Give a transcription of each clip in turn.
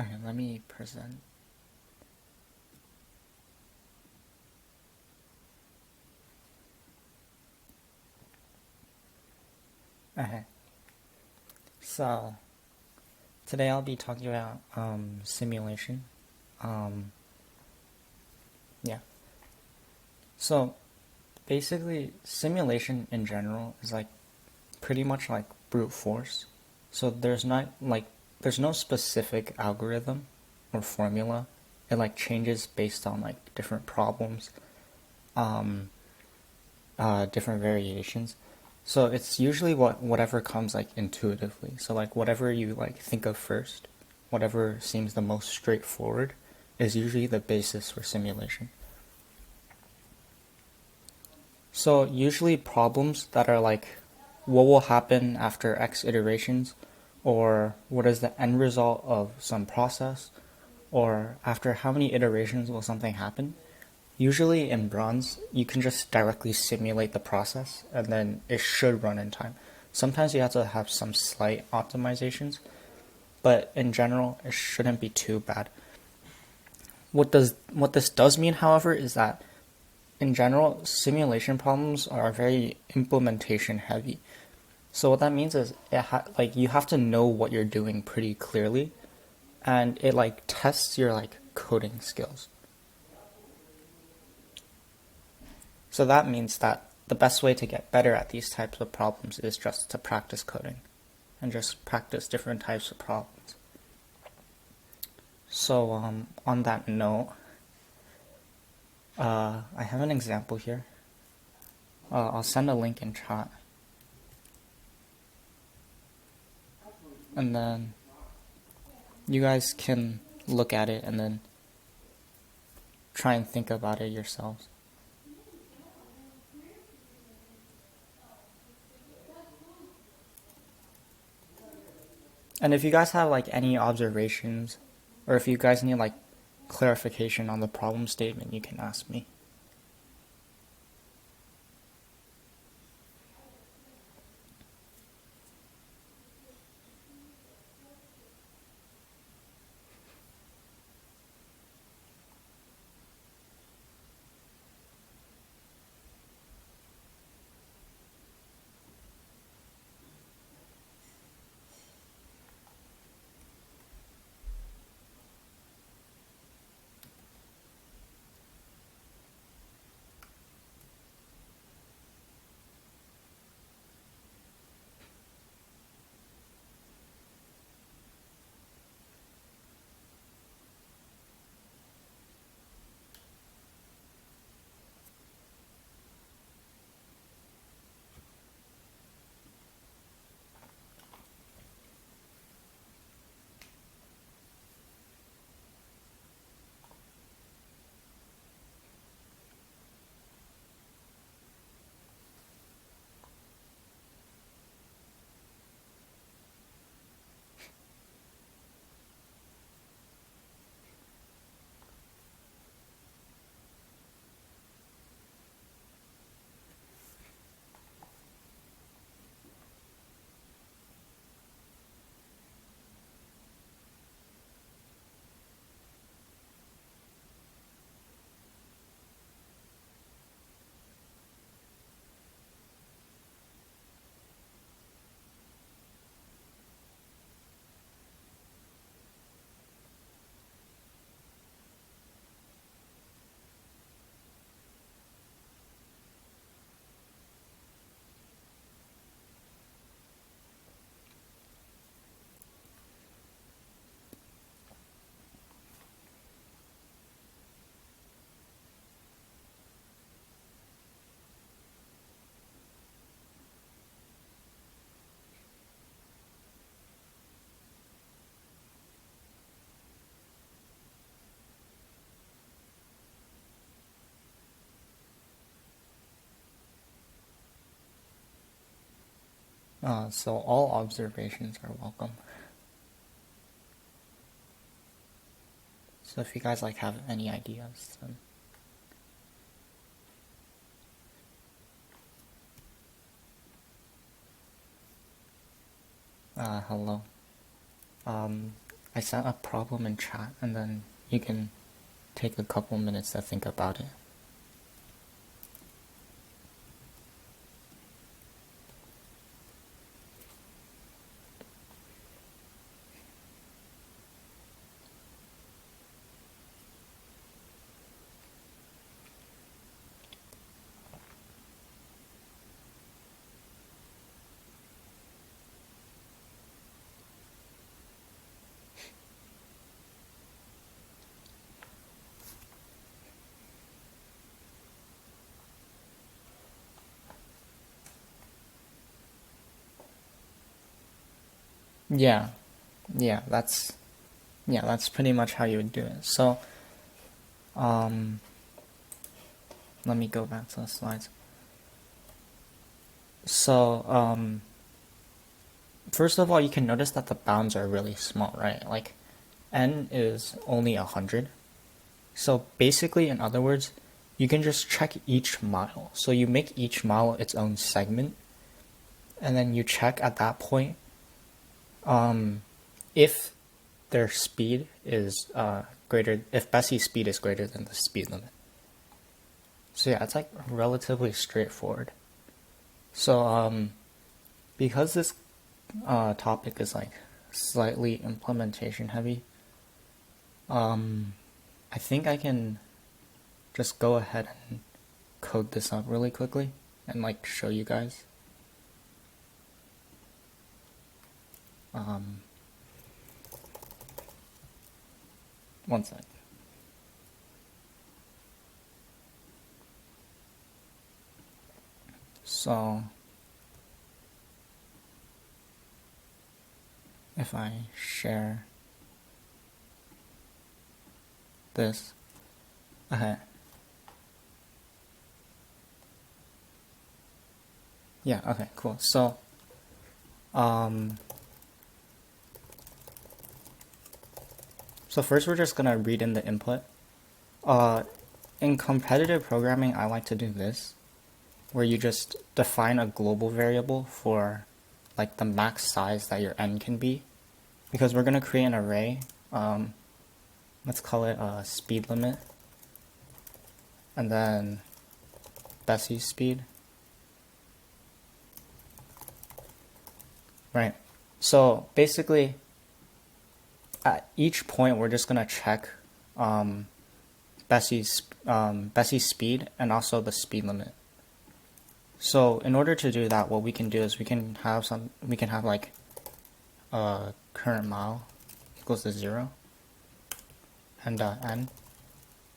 Okay, let me present. Okay, so today I'll be talking about simulation. Um, yeah, so basically, simulation in general is like pretty much like brute force. So there's no specific algorithm or formula. It like changes based on like different problems, um, different variations. So it's usually whatever comes like intuitively. So like whatever you like think of first, whatever seems the most straightforward, is usually the basis for simulation. So usually problems that are like what will happen after X iterations, or what is the end result of some process, or after how many iterations will something happen. Usually in bronze, you can just directly simulate the process and then it should run in time. Sometimes you have to have some slight optimizations, but in general, it shouldn't be too bad. What this does mean, however, is that in general, simulation problems are very implementation heavy. So what that means is like you have to know what you're doing pretty clearly, and it like tests your like coding skills. So that means that the best way to get better at these types of problems is just to practice coding and just practice different types of problems. So on that note, I have an example here. I'll send a link in chat, and then you guys can look at it and then try and think about it yourselves. And if you guys have like any observations, or if you guys need like clarification on the problem statement, you can ask me. So all observations are welcome. So if you guys like have any ideas, then hello. Um, I sent a problem in chat, and then you can take a couple minutes to think about it. Yeah, yeah, that's pretty much how you would do it. So, let me go back to the slides. So, first of all, you can notice that the bounds are really small, right? Like, n is only 100. So basically, in other words, you can just check each mile. So you make each mile its own segment, and then you check at that point if their speed is greater, if Bessie's speed is greater than the speed limit. So yeah, it's like relatively straightforward. So because this topic is like slightly implementation heavy, I think I can just go ahead and code this up really quickly and like show you guys. One sec. So if I share this, okay. Yeah, okay, cool. So so first we're just gonna read in the input. In competitive programming, I like to do this, where you just define a global variable for like the max size that your n can be, because we're gonna create an array. Let's call it speed limit, and then Bessie's speed. Right. So basically, at each point, we're just gonna check Bessie's speed and also the speed limit. So in order to do that, what we can do is we can have like current mile equals to 0 and n.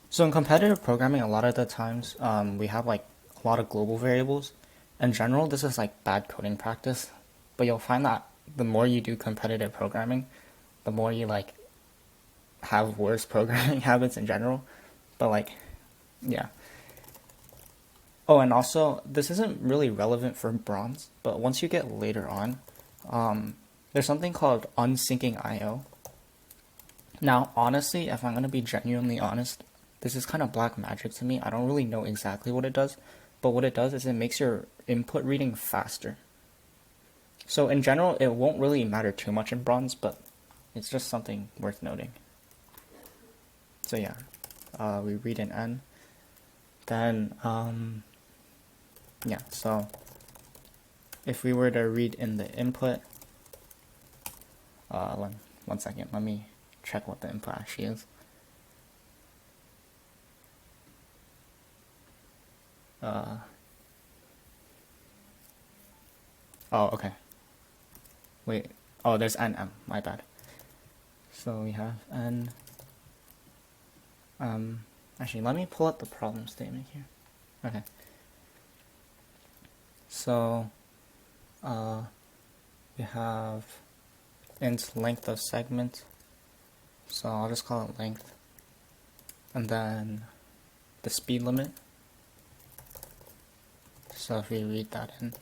So in competitive programming, a lot of the times we have like a lot of global variables. In general, this is like bad coding practice, but you'll find that the more you do competitive programming, the more you like have worse programming habits in general. But like, yeah. Oh, and also, this isn't really relevant for bronze, but once you get later on, there's something called unsyncing I/O. Now, honestly, if I'm going to be genuinely honest, this is kind of black magic to me. I don't really know exactly what it does, but what it does is it makes your input reading faster. So in general, it won't really matter too much in bronze, but it's just something worth noting. So yeah, we read in n. Then, yeah, so if we were to read in the input, one second, let me check what the input actually is. Oh, okay. Wait, oh, there's nm, my bad. So we have n. Actually, let me pull up the problem statement here. Okay. So, we have int length of segment. So I'll just call it length. And then the speed limit. So if we read that in.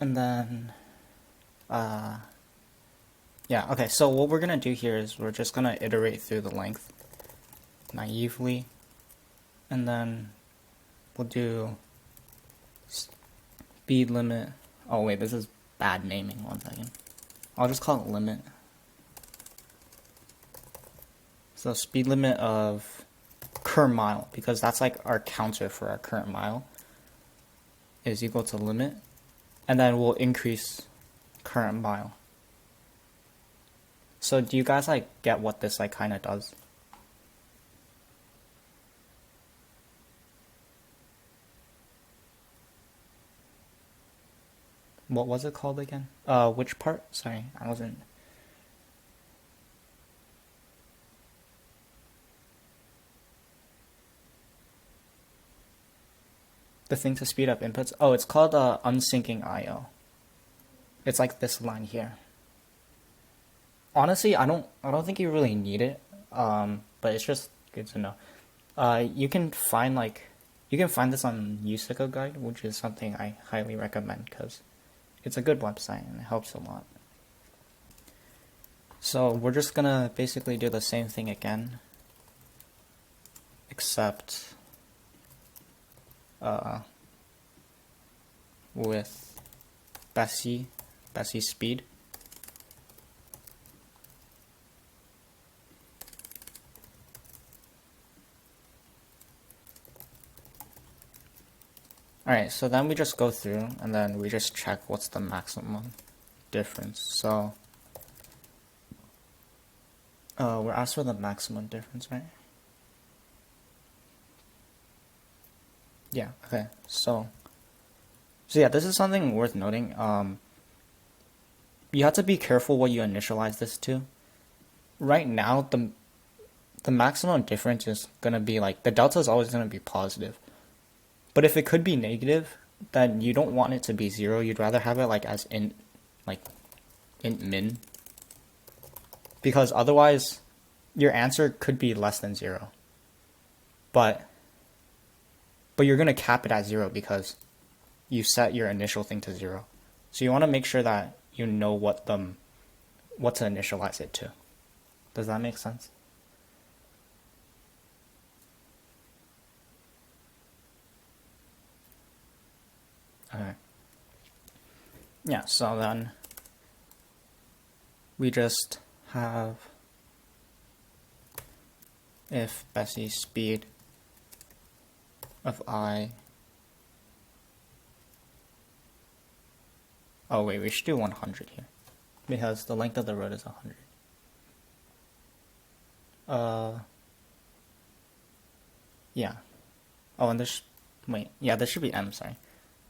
And then, yeah, okay, so what we're going to do here is we're just going to iterate through the length naively. And then we'll do speed limit. Oh wait, this is bad naming, one second. I'll just call it limit. So speed limit of current mile, because that's like our counter for our current mile, is equal to limit, and then we'll increase current mile. So do you guys like get what this like kind of does? What was it called again? Which part? Sorry, I wasn't. The thing to speed up inputs? Oh, it's called unsyncing IO. It's like this line here. Honestly, I don't think you really need it. But it's just good to know. You can find this on USACO guide, which is something I highly recommend because it's a good website and it helps a lot. So we're just gonna basically do the same thing again, except with Bessie speed. Alright, so then we just go through and then we just check what's the maximum difference. So we're asked for the maximum difference, right? Yeah, okay. So yeah, this is something worth noting. You have to be careful what you initialize this to. Right now, the maximum difference is gonna be like, the delta is always gonna be positive. But if it could be negative, then you don't want it to be 0. You'd rather have it like as int min. Because otherwise, your answer could be less than 0. But you're going to cap it at 0 because you set your initial thing to 0. So you want to make sure that you know what to initialize it to. Does that make sense? Okay. Yeah, so then we just have if Bessie speed of I. Oh wait, we should do 100 here because the length of the road is 100. Yeah. Oh, and this, wait, yeah, this should be M, sorry.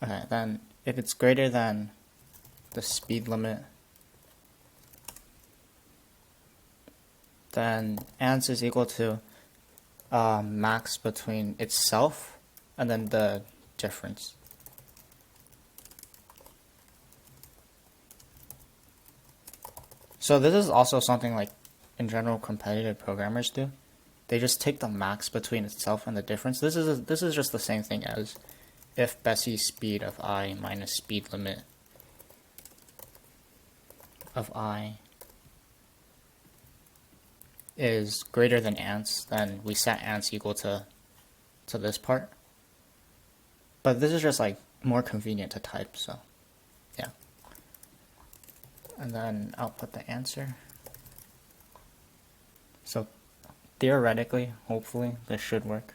Okay, then if it's greater than the speed limit, then ans is equal to max between itself and then the difference. So this is also something like in general competitive programmers do. They just take the max between itself and the difference. This is just the same thing as if Bessie speed of I minus speed limit of I is greater than ants, then we set ants equal to this part. But this is just like more convenient to type, so yeah. And then output the answer. So theoretically, hopefully, this should work.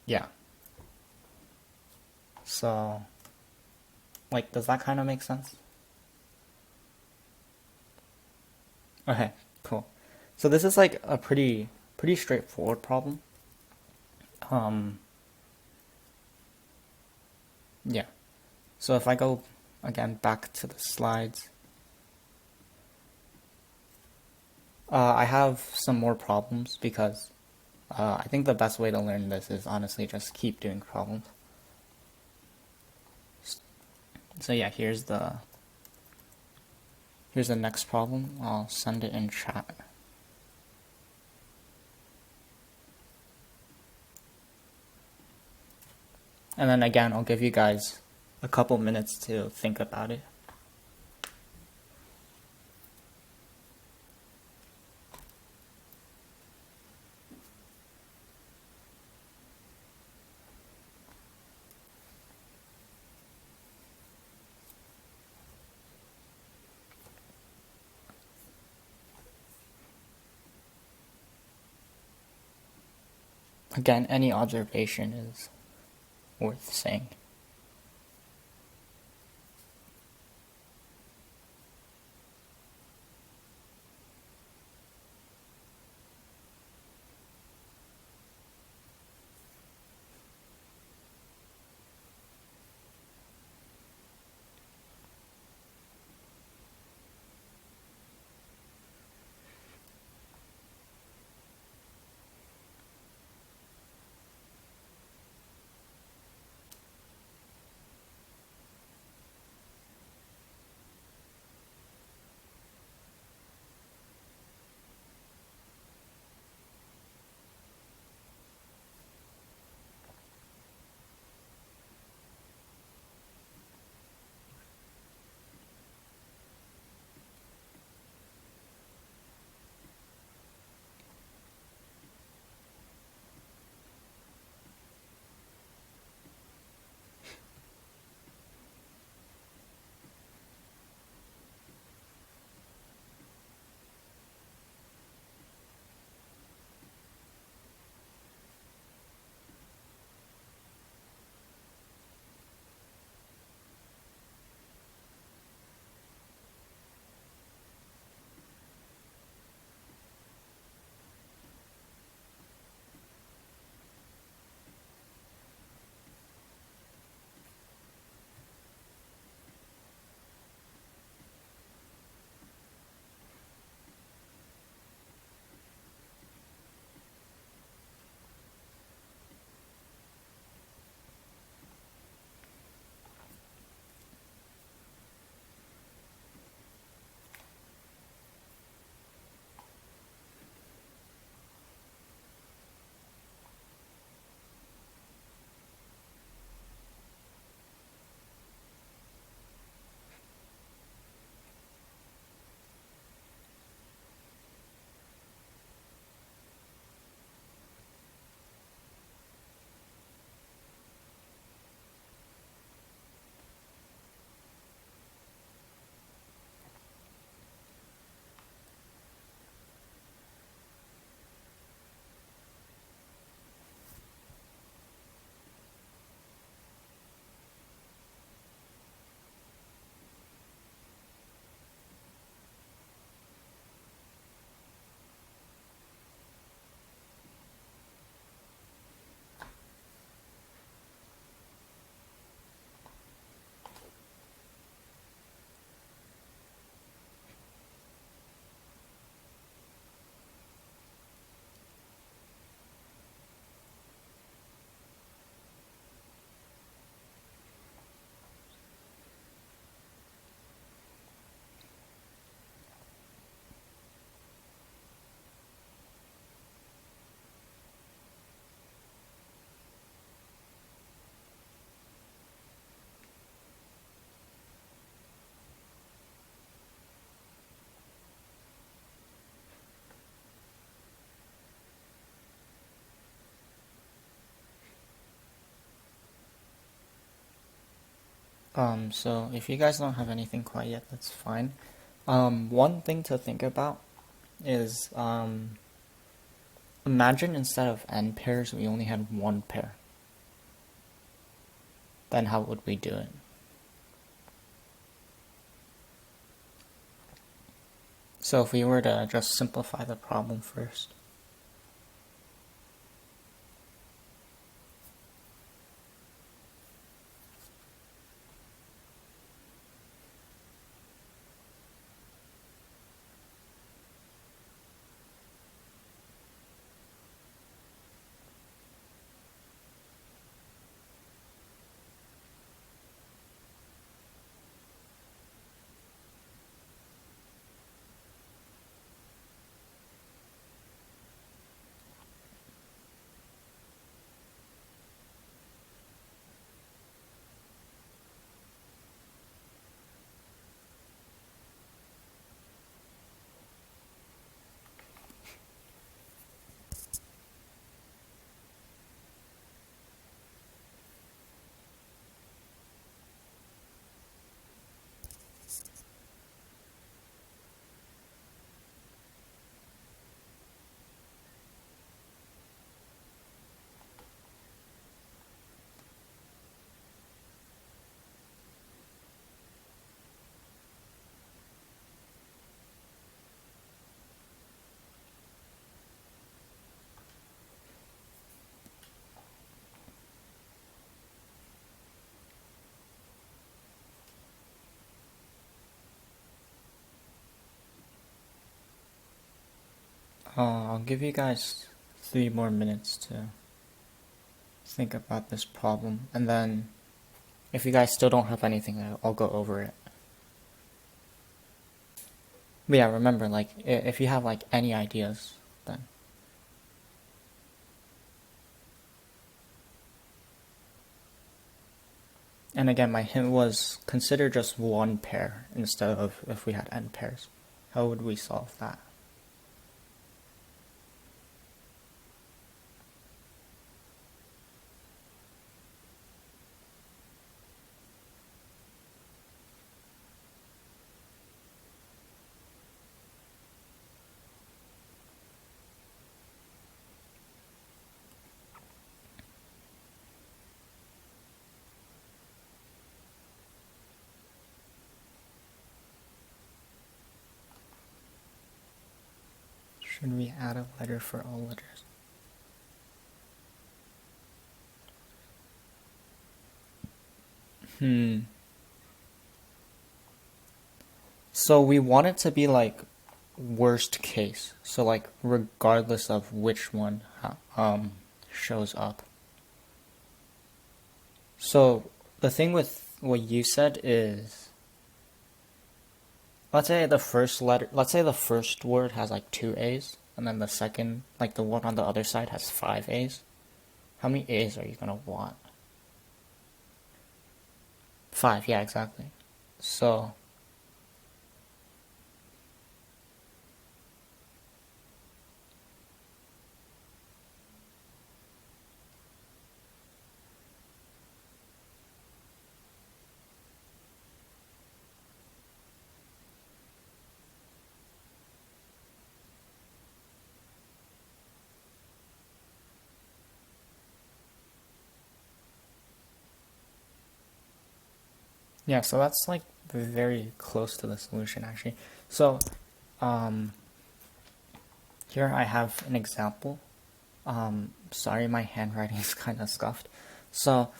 Yeah. So, like, does that kind of make sense? Okay, cool. So this is like a pretty straightforward problem. Yeah. So if I go again back to the slides, I have some more problems because I think the best way to learn this is honestly just keep doing problems. So yeah, here's the next problem. I'll send it in chat. And then again, I'll give you guys a couple minutes to think about it. Again, any observation is worth saying. So if you guys don't have anything quite yet, that's fine. One thing to think about is, imagine instead of n pairs, we only had one pair. Then how would we do it? So if we were to just simplify the problem first. I'll give you guys 3 more minutes to think about this problem, and then if you guys still don't have anything, I'll go over it. But yeah, remember, like, if you have like any ideas, then. And again, my hint was consider just one pair instead of if we had n pairs. How would we solve that? Should we add a letter for all letters? So we want it to be like worst case. So like regardless of which one shows up. So the thing with what you said is, let's say the first word has like 2 A's, and then the second, like the one on the other side, has 5 A's. How many A's are you gonna want? 5, yeah, exactly. So yeah, so that's like very close to the solution actually. So here I have an example. Sorry, my handwriting is kind of scuffed. So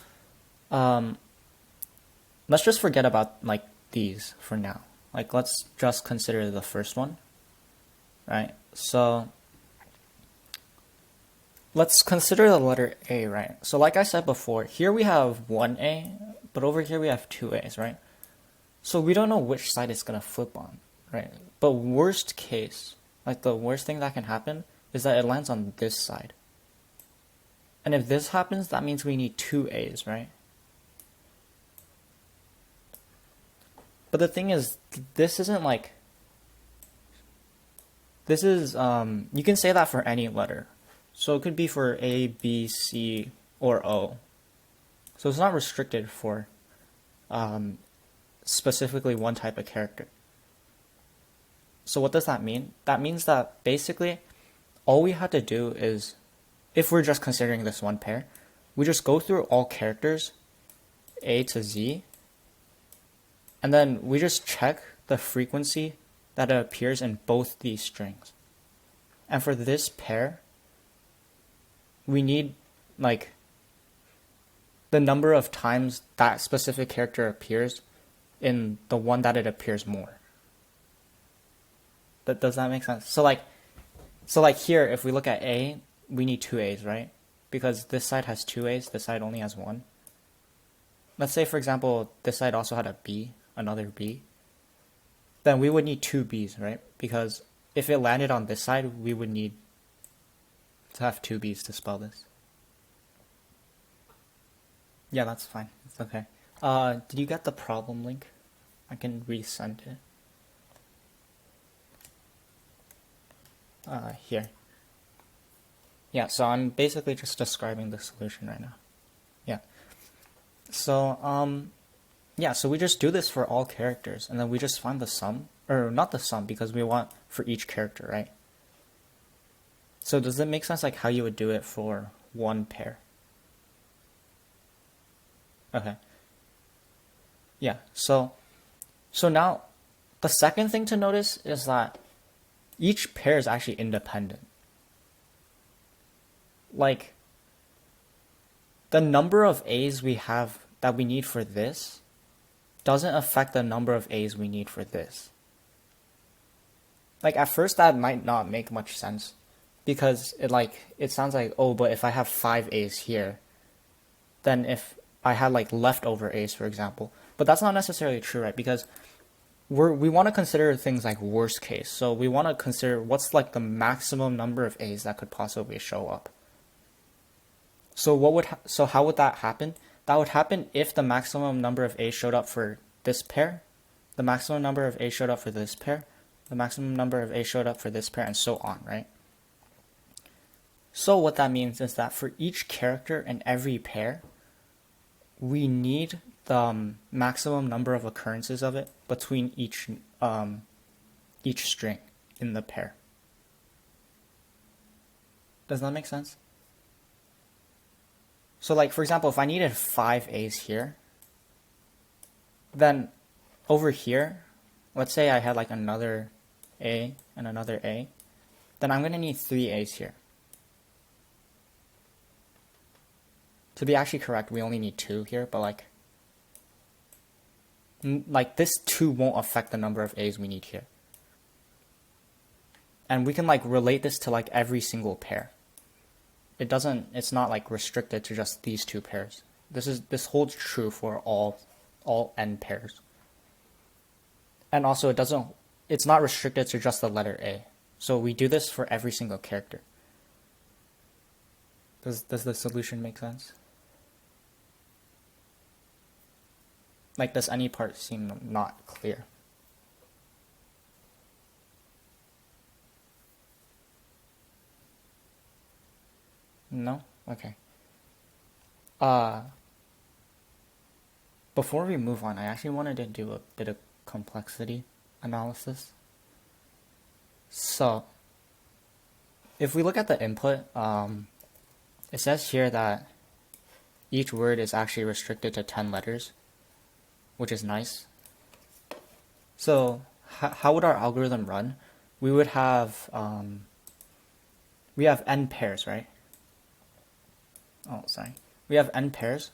let's just forget about like these for now. Like let's just consider the first one, right? So let's consider the letter A, right? So like I said before, here we have 1A, but over here we have 2 A's, right? So we don't know which side it's gonna flip on, right? But worst case, like the worst thing that can happen is that it lands on this side. And if this happens, that means we need 2 A's, right? But the thing is, this isn't like, this is, you can say that for any letter. So it could be for A, B, C, or O. So it's not restricted for specifically one type of character. So what does that mean? That means that basically all we had to do is, if we're just considering this one pair, we just go through all characters A to Z, and then we just check the frequency that it appears in both these strings. And for this pair, we need like the number of times that specific character appears in the one that it appears more. Does that make sense? So like here, if we look at A, we need 2 A's, right? Because this side has 2 A's, this side only has 1. Let's say, for example, this side also had a B, another B. Then we would need 2 B's, right? Because if it landed on this side, we would need to have 2 B's to spell this. Yeah, that's fine. It's okay. Did you get the problem link? I can resend it. Here. Yeah, so I'm basically just describing the solution right now. Yeah. So, yeah, so we just do this for all characters, and then we just find the sum, or not the sum, because we want for each character, right? So does it make sense, like, how you would do it for one pair? Okay. Yeah, so now, the second thing to notice is that each pair is actually independent. Like, the number of A's we have that we need for this doesn't affect the number of A's we need for this. Like, at first that might not make much sense, because it sounds like, oh, but if I have 5 A's here, then if I had like leftover A's, for example, but that's not necessarily true, right? Because we want to consider things like worst case. So we want to consider what's like the maximum number of A's that could possibly show up. So how would that happen? That would happen if the maximum number of A's showed up for this pair, the maximum number of A's showed up for this pair, the maximum number of A's showed up for this pair, and so on, right? So what that means is that for each character in every pair, we need the maximum number of occurrences of it between each string in the pair. Does that make sense? So like, for example, if I needed 5 A's here, then over here, let's say I had like another A and another A, then I'm going to need 3 A's here. To be actually correct, we only need 2 here, but like this 2 won't affect the number of A's we need here. And we can like relate this to like every single pair. It's not like restricted to just these 2 pairs. This holds true for all n pairs. And also it's not restricted to just the letter A. So we do this for every single character. Does the solution make sense? Like, does any part seem not clear? No? Okay. Before we move on, I actually wanted to do a bit of complexity analysis. So, if we look at the input, it says here that each word is actually restricted to 10 letters, which is nice. So, how would our algorithm run? We would have, we have n pairs, right? Oh, sorry. We have n pairs.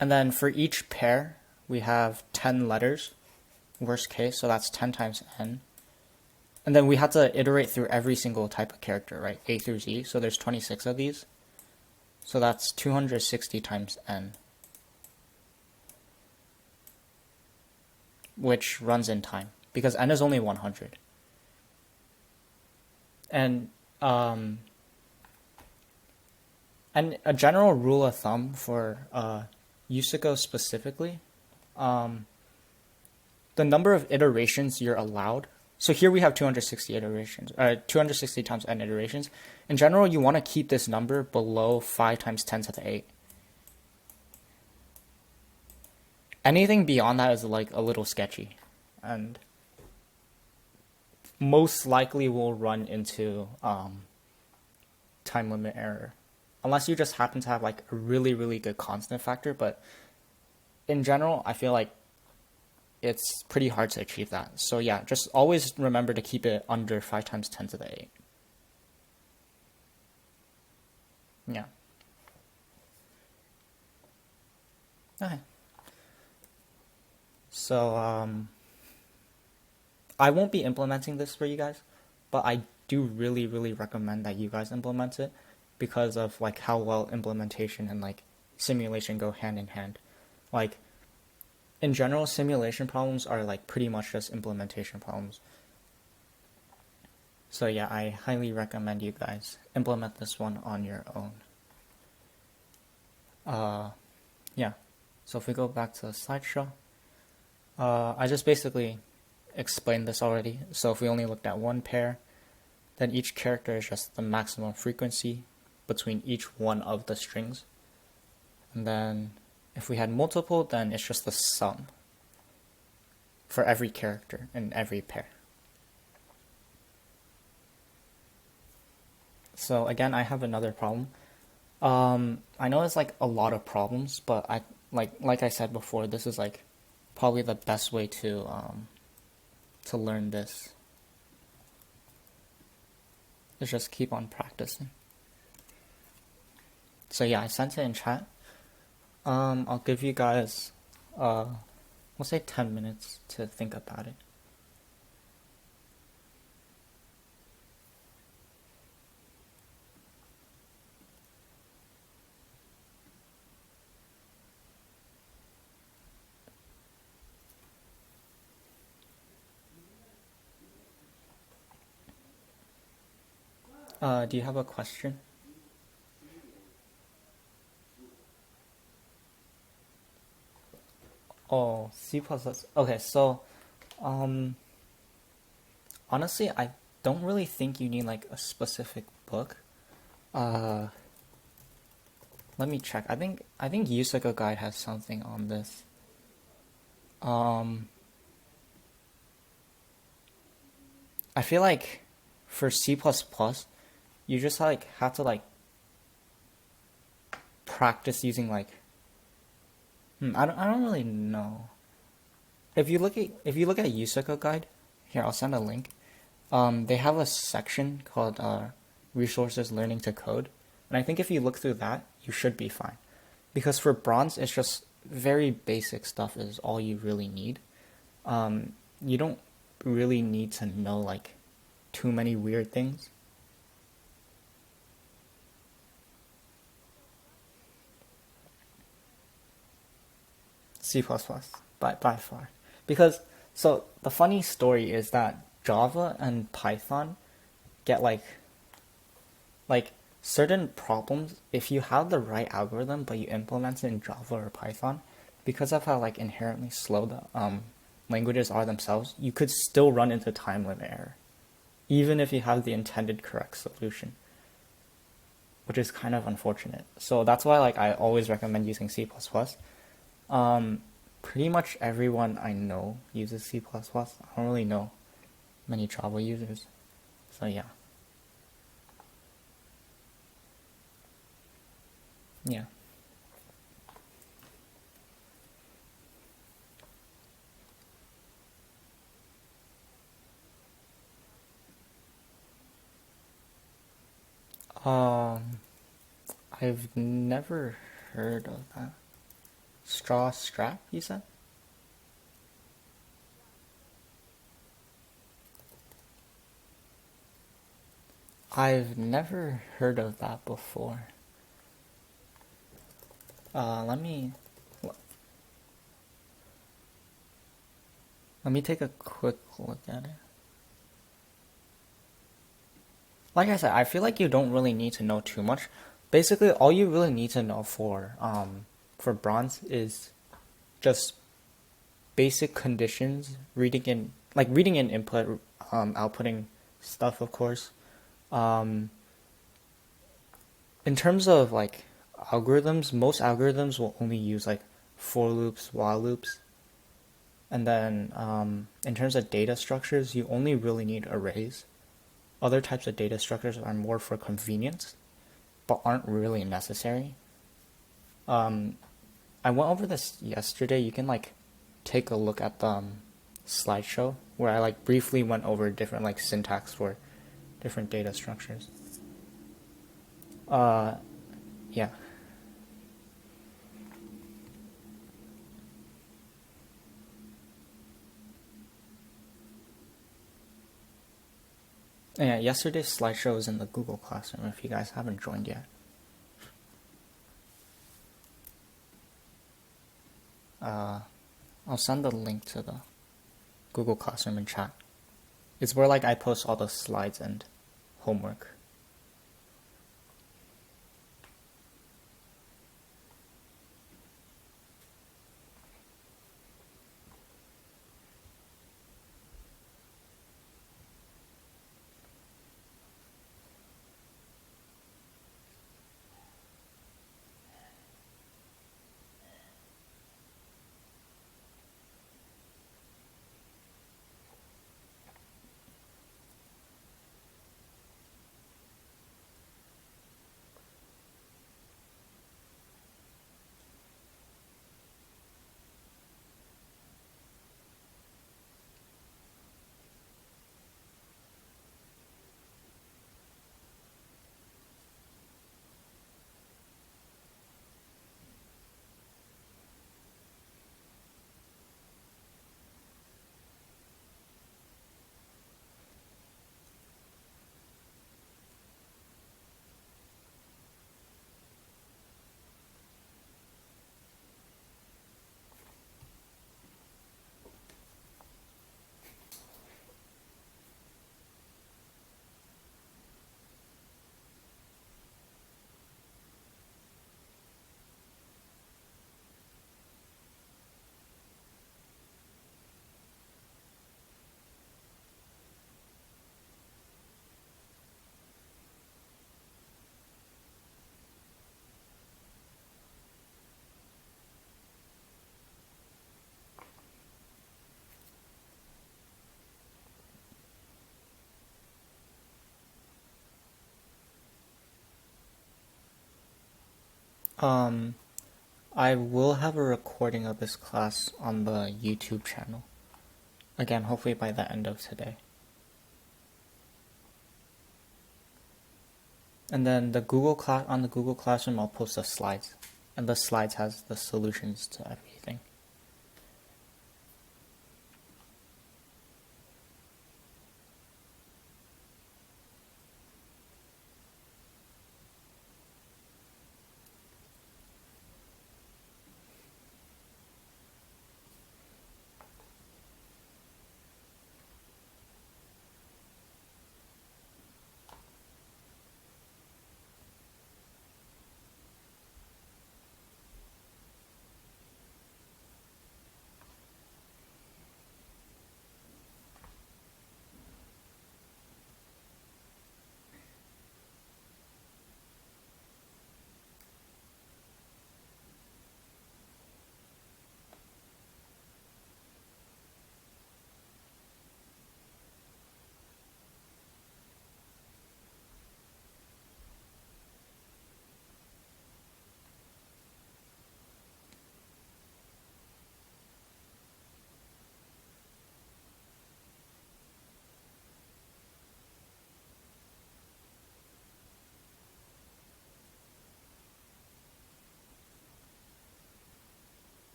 And then for each pair, we have 10 letters, worst case, so that's 10 times n. And then we have to iterate through every single type of character, right? A through Z, so there's 26 of these. So that's 260 times n, which runs in time, because n is only 100. And a general rule of thumb for USACO specifically, the number of iterations you're allowed. So here we have 260 iterations, 260 times n iterations. In general, you want to keep this number below 5 times 10 to the 8. Anything beyond that is like a little sketchy, and most likely will run into time limit error. Unless you just happen to have like a really, really good constant factor, but in general, I feel like it's pretty hard to achieve that. So yeah, just always remember to keep it under 5 times 10 to the 8. Yeah. Okay. So I won't be implementing this for you guys, but I do really, really recommend that you guys implement it, because of like how well implementation and like simulation go hand in hand. Like in general, simulation problems are like pretty much just implementation problems. So yeah, I highly recommend you guys implement this one on your own. Yeah, so if we go back to the slideshow, I just basically explained this already. So if we only looked at one pair, then each character is just the maximum frequency between each one of the strings. And then if we had multiple, then it's just the sum for every character in every pair. So again, I have another problem. I know it's like a lot of problems, but I like I said before, this is like probably the best way to learn this. Is just keep on practicing. So yeah, I sent it in chat. I'll give you guys, we'll say 10 minutes to think about it. Do you have a question? Oh, C++. Okay, so um, honestly, I don't really think you need like a specific book. Uh, Let me check. I think USACO guide has something on this. Um, I feel like for C++, you just like have to like practice using like I don't really know. If you look at USACO guide, here I'll send a link. They have a section called resources learning to code, and I think if you look through that, you should be fine. Because for bronze, it's just very basic stuff is all you really need. You don't really need to know like too many weird things. C++ by far. Because so the funny story is that Java and Python get like certain problems if you have the right algorithm but you implement it in Java or Python, because of how like inherently slow the languages are themselves, you could still run into time limit error, even if you have the intended correct solution, which is kind of unfortunate. So that's why like I always recommend using C++. Pretty much everyone I know uses C++. I don't really know many Java users. So yeah. Yeah. Um, I've never heard of that. Straw strap, you said? I've never heard of that before. Let me take a quick look at it. Like I said, I feel like you don't really need to know too much. Basically, all you really need to know for bronze is just basic conditions, reading in input, outputting stuff, of course. Um, in terms of like algorithms, most algorithms will only use like for loops, while loops, and then in terms of data structures, you only really need arrays. Other types of data structures are more for convenience, but aren't really necessary. Um, I went over this yesterday. You can like take a look at the slideshow where I like briefly went over different like syntax for different data structures. Uh, yeah. Yeah, yesterday's slideshow is in the Google Classroom if you guys haven't joined yet. Uh, I'll send the link to the Google Classroom in chat. It's where like I post all the slides and homework. I will have a recording of this class on the YouTube channel. Again, hopefully by the end of today. And then on the Google Classroom, I'll post the slides. And the slides has the solutions to everything.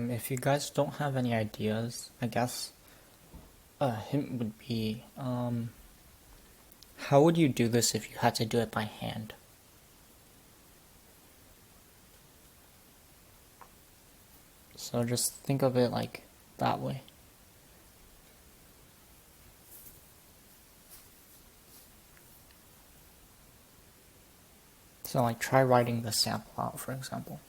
If you guys don't have any ideas, I guess a hint would be, how would you do this if you had to do it by hand? So just think of it like that way. So like try writing the sample out, for example.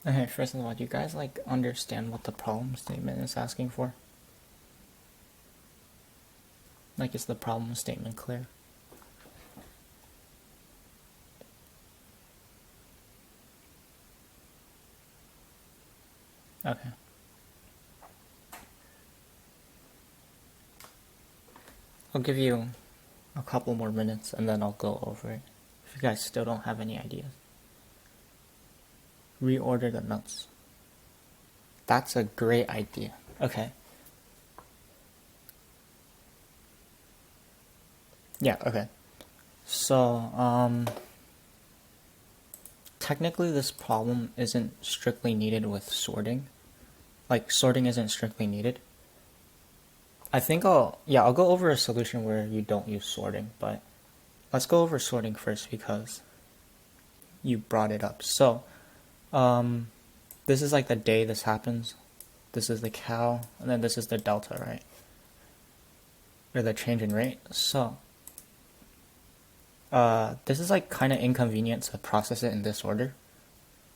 Okay, first of all, do you guys like understand what the problem statement is asking for? Like, is the problem statement clear? Okay. I'll give you a couple more minutes and then I'll go over it. If you guys still don't have any ideas. Reorder the notes. That's a great idea. Okay. Yeah, okay. So, technically this problem isn't strictly needed with sorting. Like, sorting isn't strictly needed. I think I'll go over a solution where you don't use sorting, but let's go over sorting first because you brought it up. So, this is like the day this happens. This is the cow, and then this is the delta, right? Or the change in rate. So, this is like kind of inconvenient to process it in this order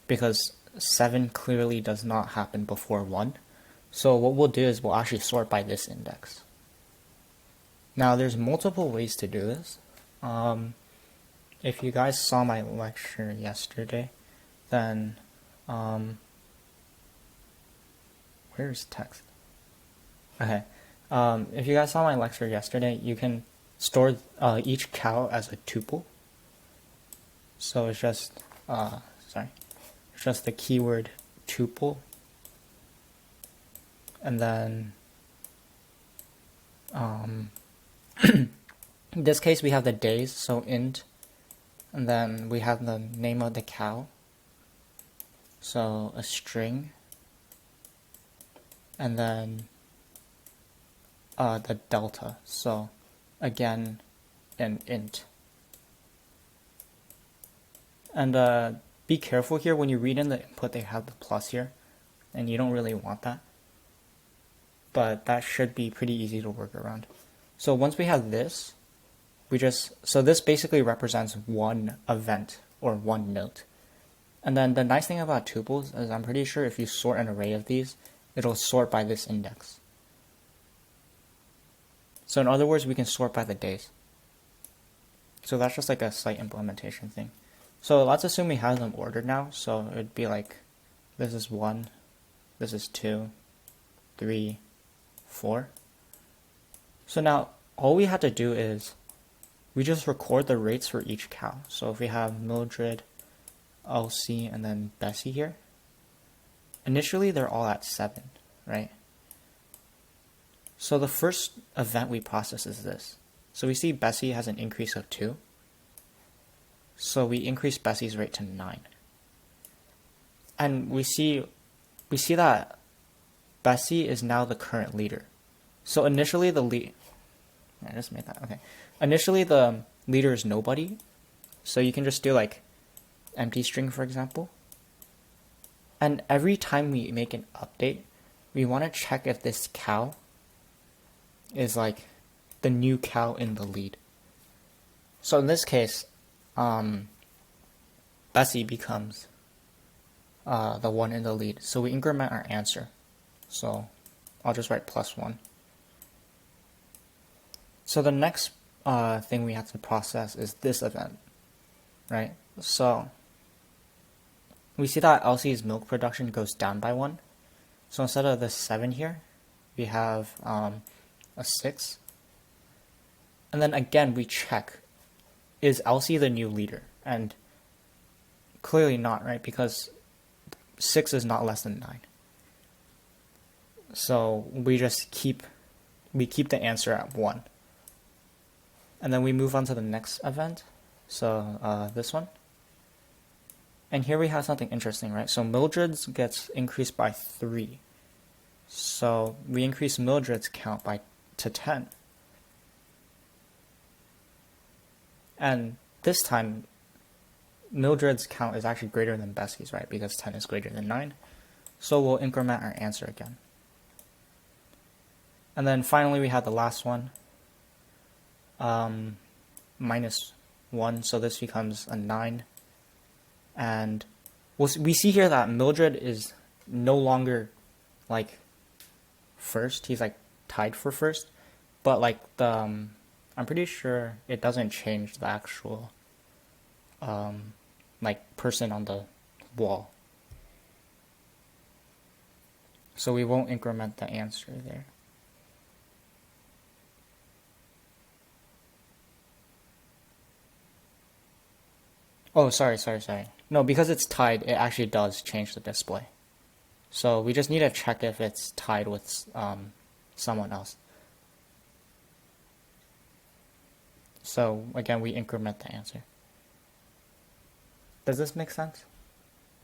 because 7 clearly does not happen before 1. So what we'll do is we'll actually sort by this index. Now there's multiple ways to do this. If you guys saw my lecture yesterday, then where's text? Okay. If you guys saw my lecture yesterday, you can store each cow as a tuple. So it's just it's just the keyword tuple, and then in this case we have the days, so int, and then we have the name of the cow, so a string, and then the delta, so again an int. And be careful here when you read in the input, they have the plus here, and you don't really want that, but that should be pretty easy to work around. So once we have this, so this basically represents one event or one note. And then the nice thing about tuples is I'm pretty sure if you sort an array of these, it'll sort by this index. So in other words, we can sort by the days. So that's just like a site implementation thing. So let's assume we have them ordered now. So it'd be like, this is 1, this is 2, 3, 4. So now all we have to do is we just record the rates for each cow. So if we have Mildred, Elsie, and then Bessie here, initially they're all at 7, right? So the first event we process is this. So we see Bessie has an increase of 2. So we increase Bessie's rate to 9. And we see that Bessie is now the current leader. So initially I just made that, okay. Initially the leader is nobody. So you can just do like empty string, for example. And every time we make an update, we want to check if this cow is like the new cow in the lead. So in this case, Bessie becomes the one in the lead. So we increment our answer. So I'll just write +1. So the next thing we have to process is this event, right? So we see that Elsie's milk production goes down by 1. So instead of the 7 here, we have a 6. And then again, we check, is Elsie the new leader? And clearly not, right? Because 6 is not less than 9. So we just keep the answer at 1. And then we move on to the next event. So this one. And here we have something interesting, right? So Mildred's gets increased by 3. So we increase Mildred's count to 10. And this time, Mildred's count is actually greater than Bessie's, right? Because 10 is greater than 9. So we'll increment our answer again. And then finally we have the last one. -1, so this becomes a 9. And we see here that Mildred is no longer like first. He's like tied for first. But like I'm pretty sure it doesn't change the actual like person on the wall. So we won't increment the answer there. Oh, sorry. No, because it's tied, it actually does change the display. So we just need to check if it's tied with someone else. So again, we increment the answer. Does this make sense?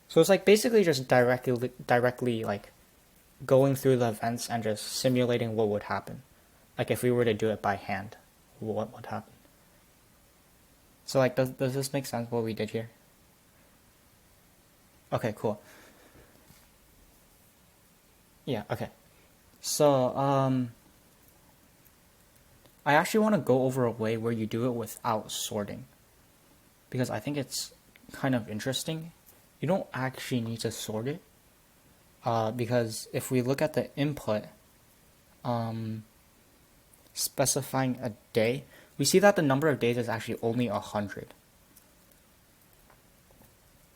So it's like basically just directly like going through the events and just simulating what would happen. Like if we were to do it by hand, what would happen? So like, does this make sense what we did here? Okay, cool. Yeah, okay. So, I actually want to go over a way where you do it without sorting. Because I think it's kind of interesting. You don't actually need to sort it. Because if we look at the input, specifying a day, we see that the number of days is actually only 100.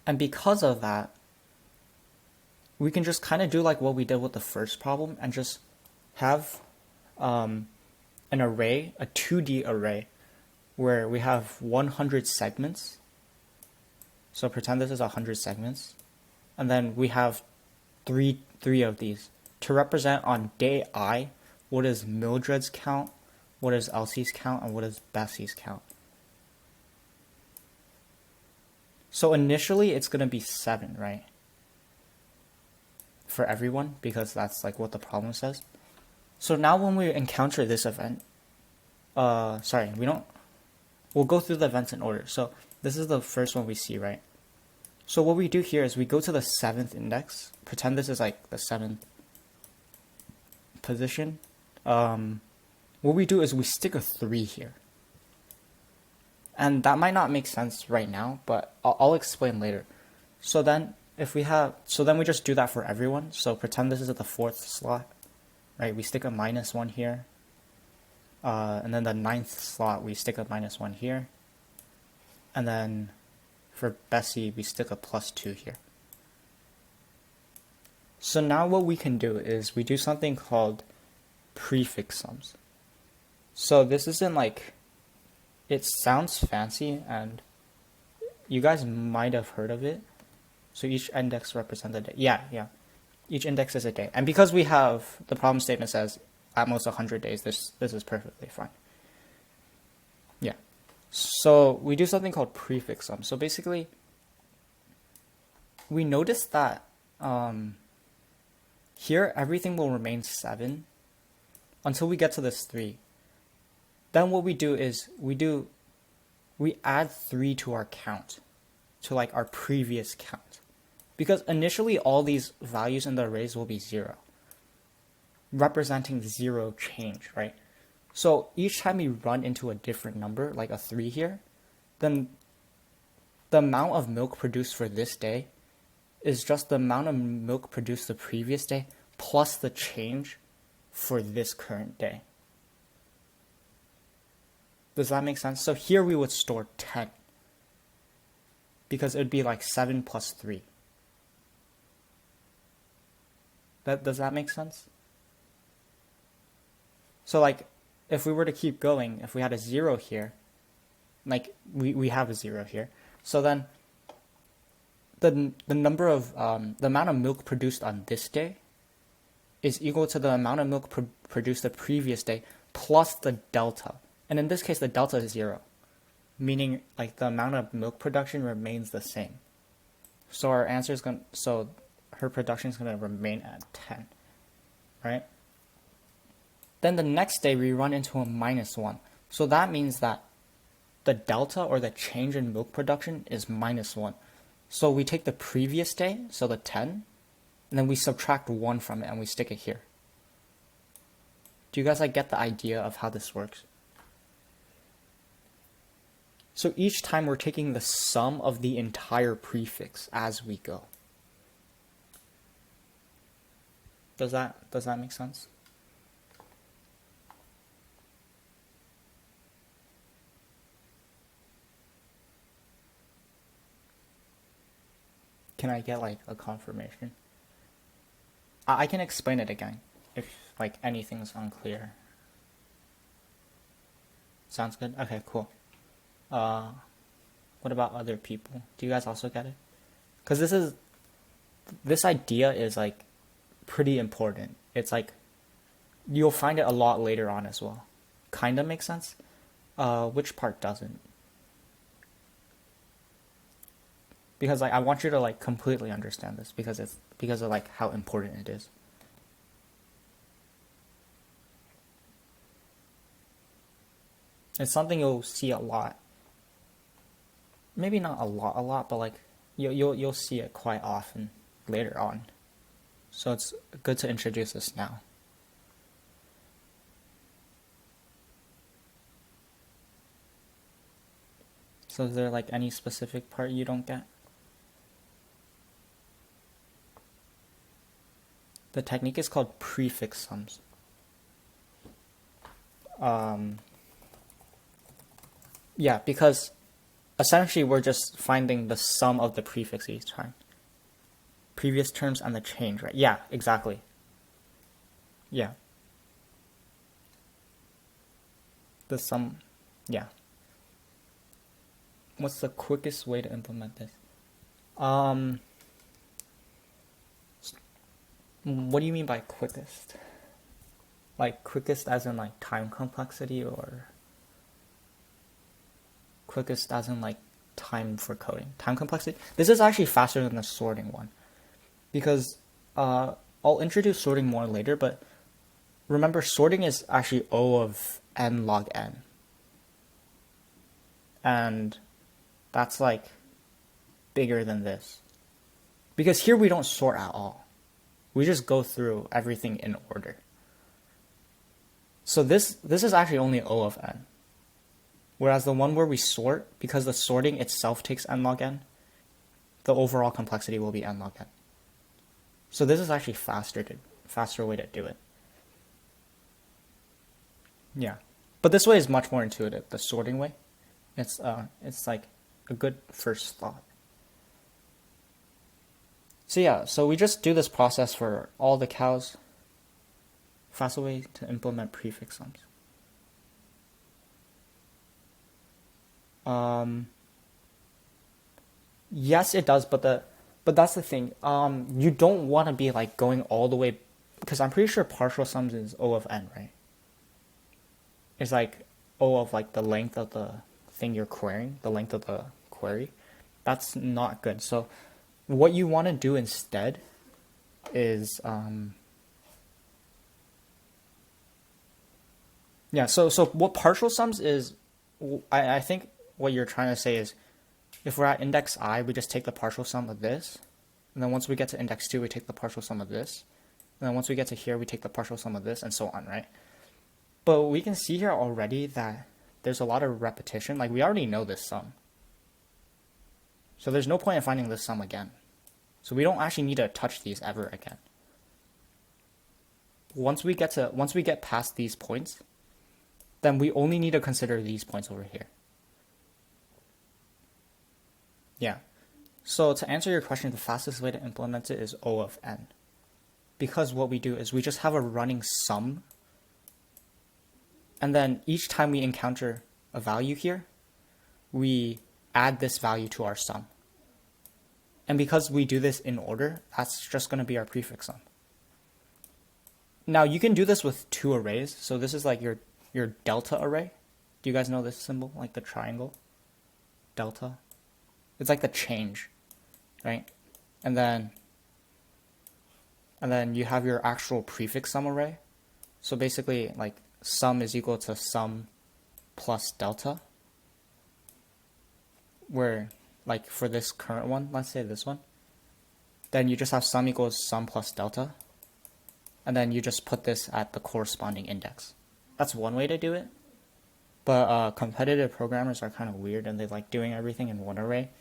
And because of that, we can just kind of do like what we did with the first problem and just have an array, a 2D array, where we have 100 segments. So pretend this is 100 segments. And then we have three of these to represent on day I what is Mildred's count, what is Elsie's count, and what is Bessie's count. So initially it's going to be 7, right? For everyone, because that's like what the problem says. So now when we encounter this event, we'll go through the events in order. So this is the first one we see, right? So what we do here is we go to the 7th index, pretend this is like the 7th position. What we do is we stick a 3 here. And that might not make sense right now, but I'll explain later. So then we just do that for everyone. So pretend this is at the 4th slot, right? We stick a -1 here. And then the 9th slot, we stick a -1 here. And then for Bessie, we stick a +2 here. So now what we can do is we do something called prefix sums. So this isn't like, it sounds fancy and you guys might have heard of it. So each index represents a day. Yeah. Each index is a day. And because we have, the problem statement says at most 100 days, this is perfectly fine. Yeah. So we do something called prefix sum. So basically, we notice that here everything will remain 7 until we get to this 3. Then what we do is we add 3 to our count, to like our previous count. Because initially all these values in the arrays will be 0, representing 0 change, right? So each time we run into a different number, like a 3 here, then the amount of milk produced for this day is just the amount of milk produced the previous day plus the change for this current day. Does that make sense? So here we would store 10 because it would be like 7 plus 3. Does that make sense? So like if we were to keep going, if we had a 0 here, like we have a 0 here, so then the number of the amount of milk produced on this day is equal to the amount of milk produced the previous day plus the delta. And in this case, the delta is 0, meaning like the amount of milk production remains the same. So our answer is so her production is going to remain at 10, right? Then the next day we run into a -1. So that means that the delta or the change in milk production is -1. So we take the previous day, so the 10, and then we subtract 1 from it and we stick it here. Do you guys like get the idea of how this works? So each time we're taking the sum of the entire prefix as we go. Does that make sense? Can I get like a confirmation? I can explain it again if like anything's unclear. Sounds good? Okay, cool. What about other people? Do you guys also get it? Because this idea is like pretty important. It's like you'll find it a lot later on as well. Kinda makes sense. Which part doesn't? Because like I want you to like completely understand this because it's because of like how important it is. It's something you'll see a lot. Maybe not a lot, but like you'll see it quite often later on. So it's good to introduce this now. So is there like any specific part you don't get? The technique is called prefix sums. Yeah, because essentially we're just finding the sum of the prefix each time. Previous terms and the change, right? Yeah, exactly. Yeah. The sum, yeah. What's the quickest way to implement this? What do you mean by quickest? Like quickest as in like time complexity or quickest as in like time for coding? Time complexity? This is actually faster than the sorting one. Because I'll introduce sorting more later, but remember sorting is actually O of n log n. And that's like bigger than this. Because here we don't sort at all. We just go through everything in order. So this is actually only O of n. Whereas the one where we sort, because the sorting itself takes n log n, the overall complexity will be n log n. So this is actually faster way to do it. Yeah. But this way is much more intuitive, the sorting way. It's like a good first thought. So yeah, so we just do this process for all the cows. Faster way to implement prefix sums. Yes, it does, but that's the thing. You don't want to be like going all the way, because I'm pretty sure partial sums is O of n, right? It's like O of like the length of the thing you're querying, the length of the query. That's not good. So what you want to do instead is yeah, so what partial sums is, I think what you're trying to say is if we're at index I, we just take the partial sum of this, and then once we get to index 2, we take the partial sum of this, and then once we get to here, we take the partial sum of this, and so on, right? But we can see here already that there's a lot of repetition. Like we already know this sum. So there's no point in finding this sum again. So we don't actually need to touch these ever again. Once we get past these points, then we only need to consider these points over here. Yeah. So to answer your question, the fastest way to implement it is O of n. Because what we do is we just have a running sum, and then each time we encounter a value here, we add this value to our sum. And because we do this in order, that's just going to be our prefix sum. Now you can do this with two arrays. So this is like your delta array. Do you guys know this symbol? Like the triangle? Delta. It's like the change, right? And then you have your actual prefix sum array. So basically like sum is equal to sum plus delta. Where like for this current one, let's say this one, then you just have sum equals sum plus delta. And then you just put this at the corresponding index. That's one way to do it. But competitive programmers are kind of weird and they like doing everything in one array.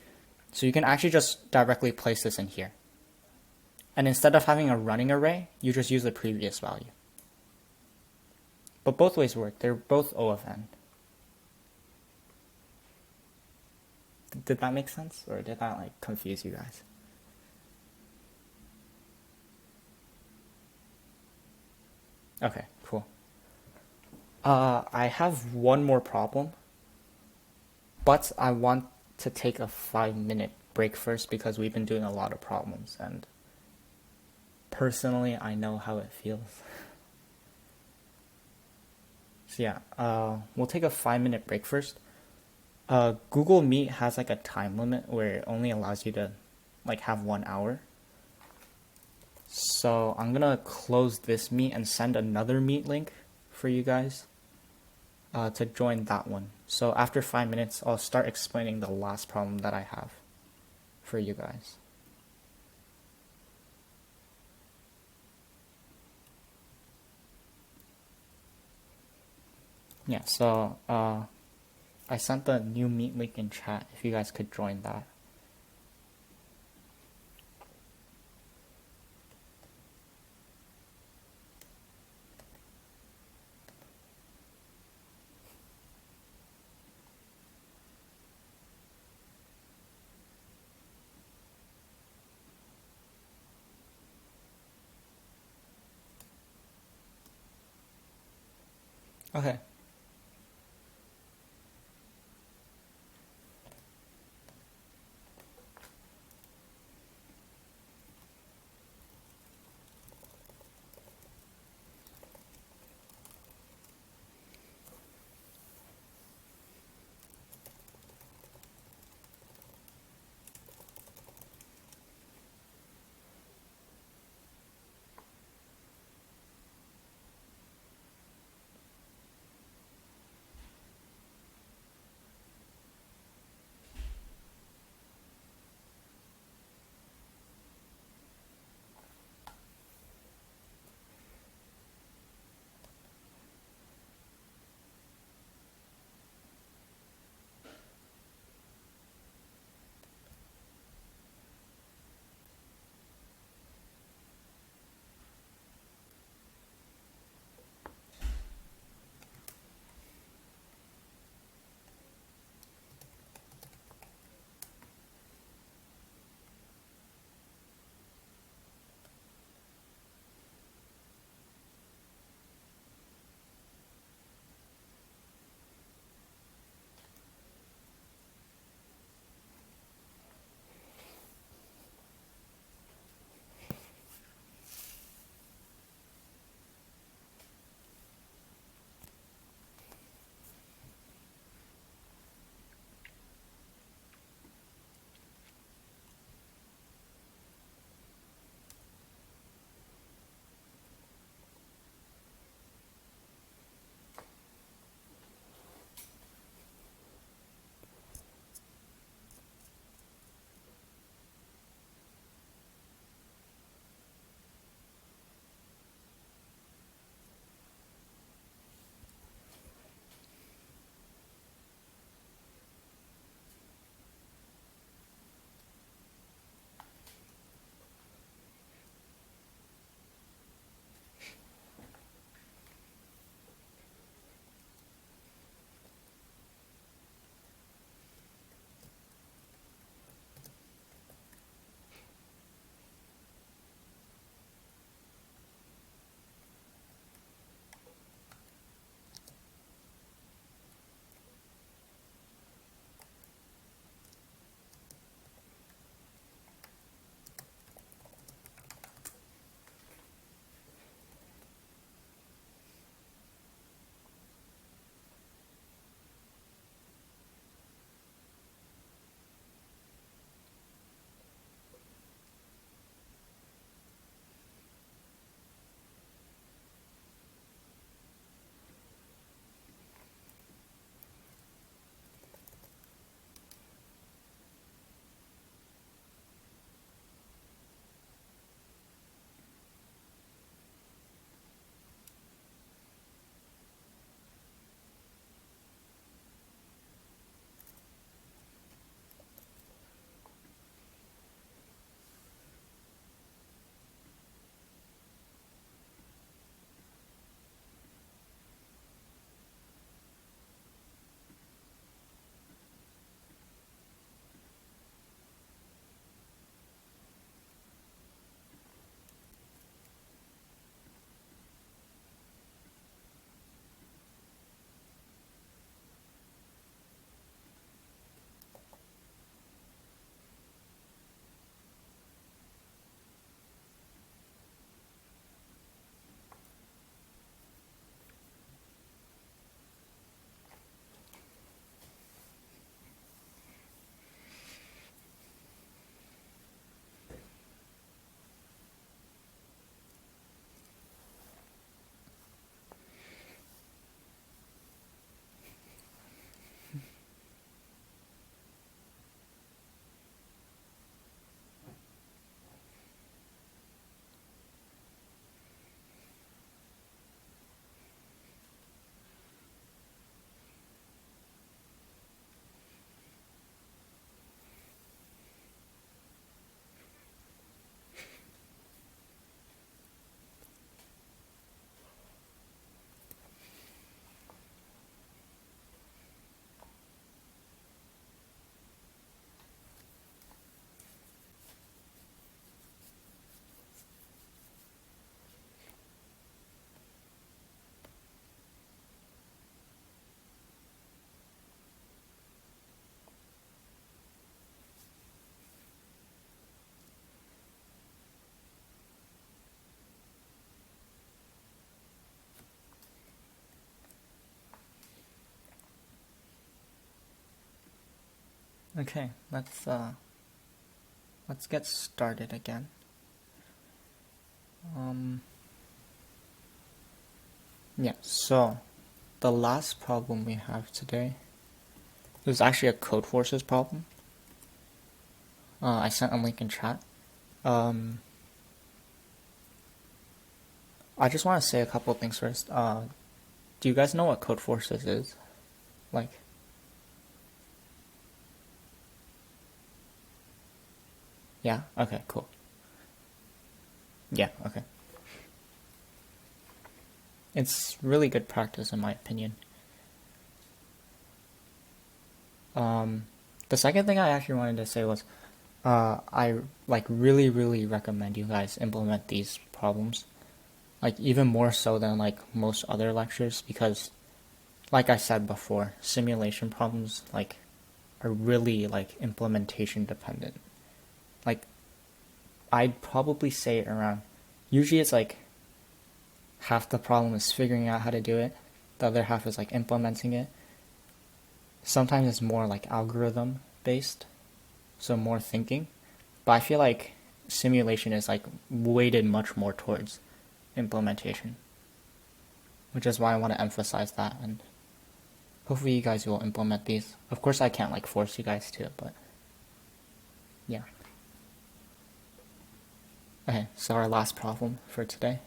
So you can actually just directly place this in here. And instead of having a running array, you just use the previous value. But both ways work. They're both O of n. Did that make sense? Or did that like confuse you guys? Okay, cool. I have one more problem, but I want to take a 5-minute break first because we've been doing a lot of problems, and personally, I know how it feels. So yeah, we'll take a 5-minute break first. Google Meet has like a time limit where it only allows you to like have 1 hour. So I'm gonna close this meet and send another meet link for you guys to join that one. So after 5 minutes, I'll start explaining the last problem that I have for you guys. Yeah, so I sent the new meet link in chat if you guys could join that. Okay. Okay, let's get started again. Yeah, so the last problem we have today is actually a code forces problem. I sent a link in chat. I just want to say a couple of things first. Do you guys know what code forces is? Like, yeah? Okay, cool. Yeah, okay. It's really good practice in my opinion. The second thing I actually wanted to say was, I like really recommend you guys implement these problems, like even more so than like most other lectures, because like I said before, simulation problems like are really like implementation dependent. Like I'd probably say around, usually it's like half the problem is figuring out how to do it, the other half is like implementing it. Sometimes it's more like algorithm based, so more thinking. But I feel like simulation is like weighted much more towards implementation, which is why I want to emphasize that, and hopefully you guys will implement these. Of course I can't like force you guys to, but yeah. Okay, so our last problem for today.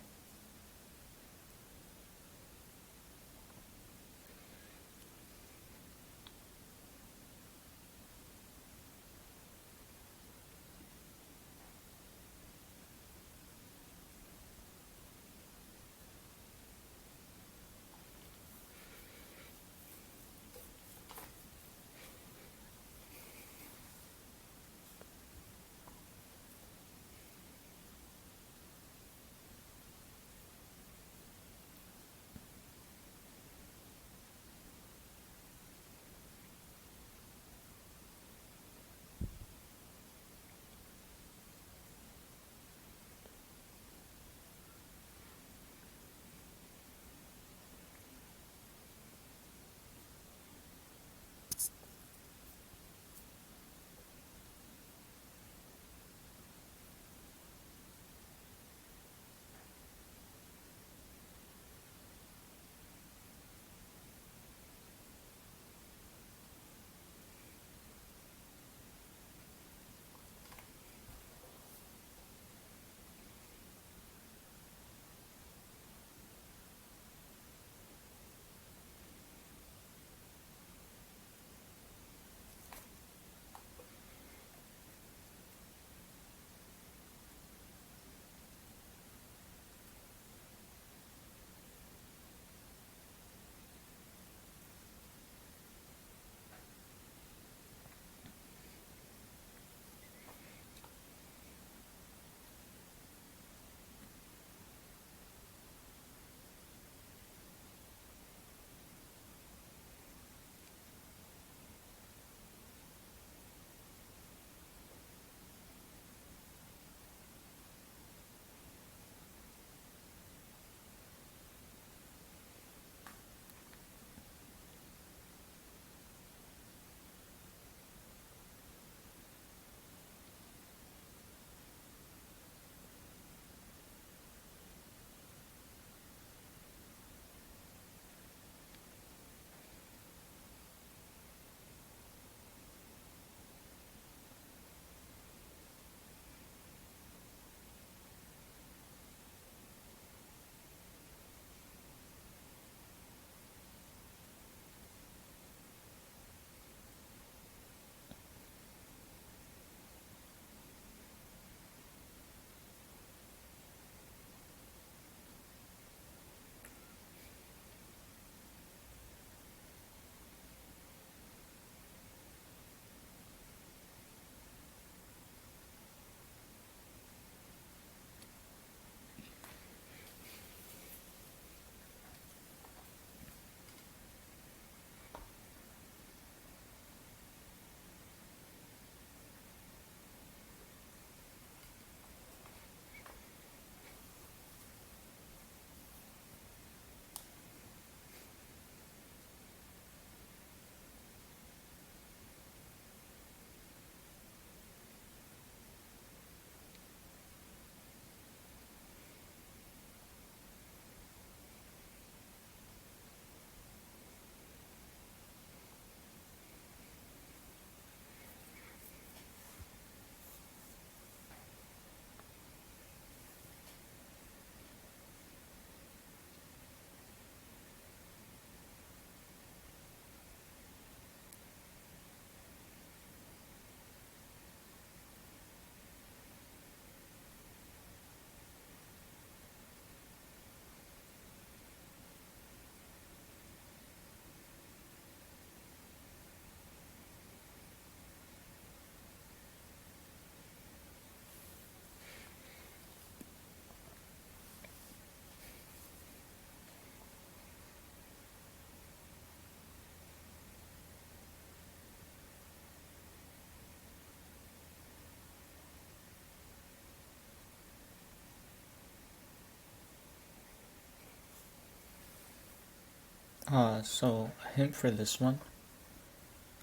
So a hint for this one,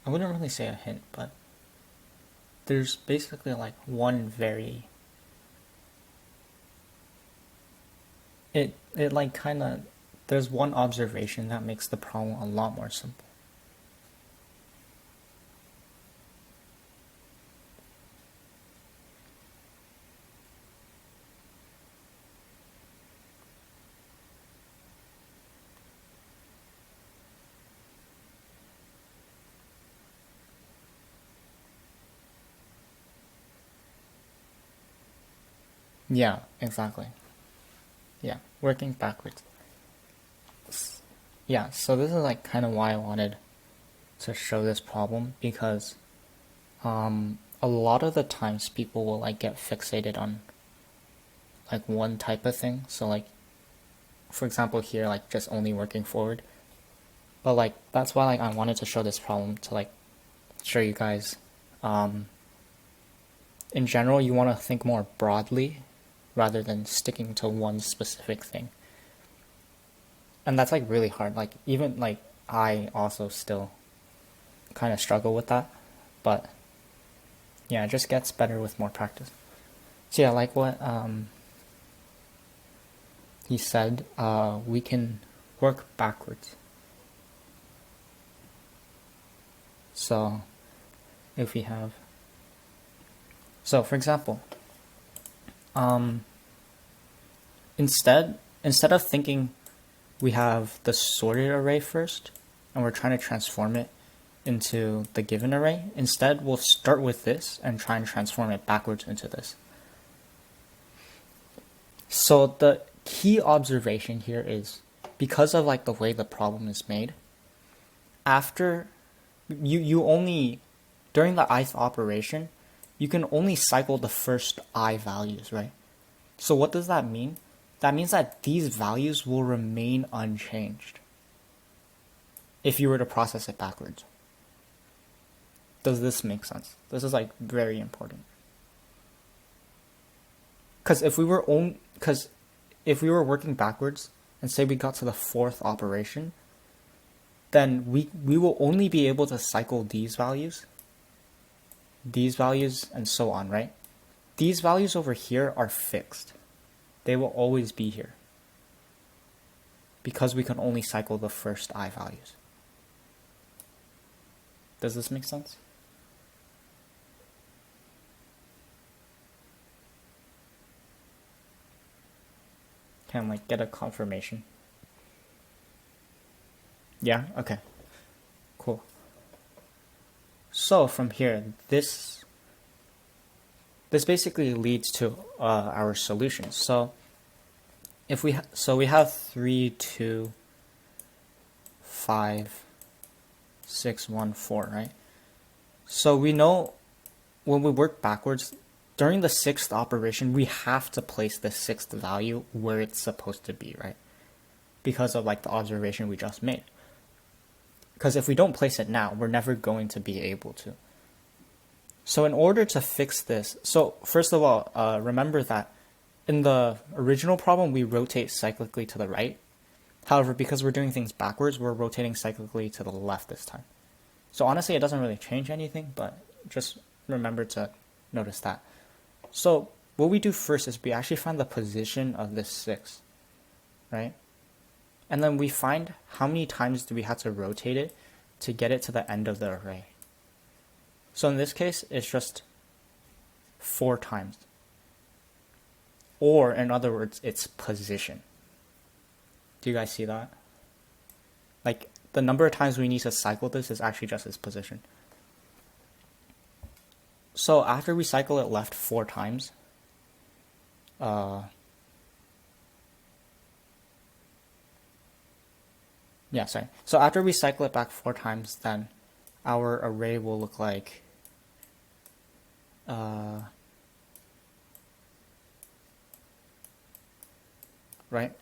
I wouldn't really say a hint, but there's basically like one very, it like kind of, there's one observation that makes the problem a lot more simple. Yeah, exactly. Yeah, working backwards. Yeah, so this is like kind of why I wanted to show this problem, because a lot of the times people will like get fixated on like one type of thing. So like, for example here, like just only working forward. But like that's why like I wanted to show this problem to like show you guys, in general you want to think more broadly rather than sticking to one specific thing. And that's like really hard. Like even like I also still kind of struggle with that, but yeah, it just gets better with more practice. So yeah, like what he said, we can work backwards. So if we have, so for example, instead of thinking we have the sorted array first and we're trying to transform it into the given array, instead we'll start with this and try and transform it backwards into this. So the key observation here is, because of like the way the problem is made, after you only, during the ith operation, you can only cycle the first I values, right? So what does that mean? That means that these values will remain unchanged if you were to process it backwards. Does this make sense? This is like very important. Because if we were working backwards and say we got to the fourth operation, then we will only be able to cycle these values, and so on, right? These values over here are fixed. They will always be here because we can only cycle the first I values. Does this make sense? Can I like get a confirmation? Yeah? Okay. Cool. So from here, this basically leads to our solution. So if we we have 3, 2, 5, 6, 1, 4, right? So we know when we work backwards, during the sixth operation, we have to place the sixth value where it's supposed to be, right? Because of like the observation we just made. Because if we don't place it now, we're never going to be able to. So in order to fix this, so first of all, remember that in the original problem, we rotate cyclically to the right. However, because we're doing things backwards, we're rotating cyclically to the left this time. So honestly, it doesn't really change anything, but just remember to notice that. So what we do first is we actually find the position of this 6, right? And then we find how many times do we have to rotate it to get it to the end of the array. So in this case, it's just 4 times. Or in other words, its position. Do you guys see that? Like the number of times we need to cycle this is actually just its position. So after we cycle it left 4 times, So after we cycle it back 4 times, then our array will look like right?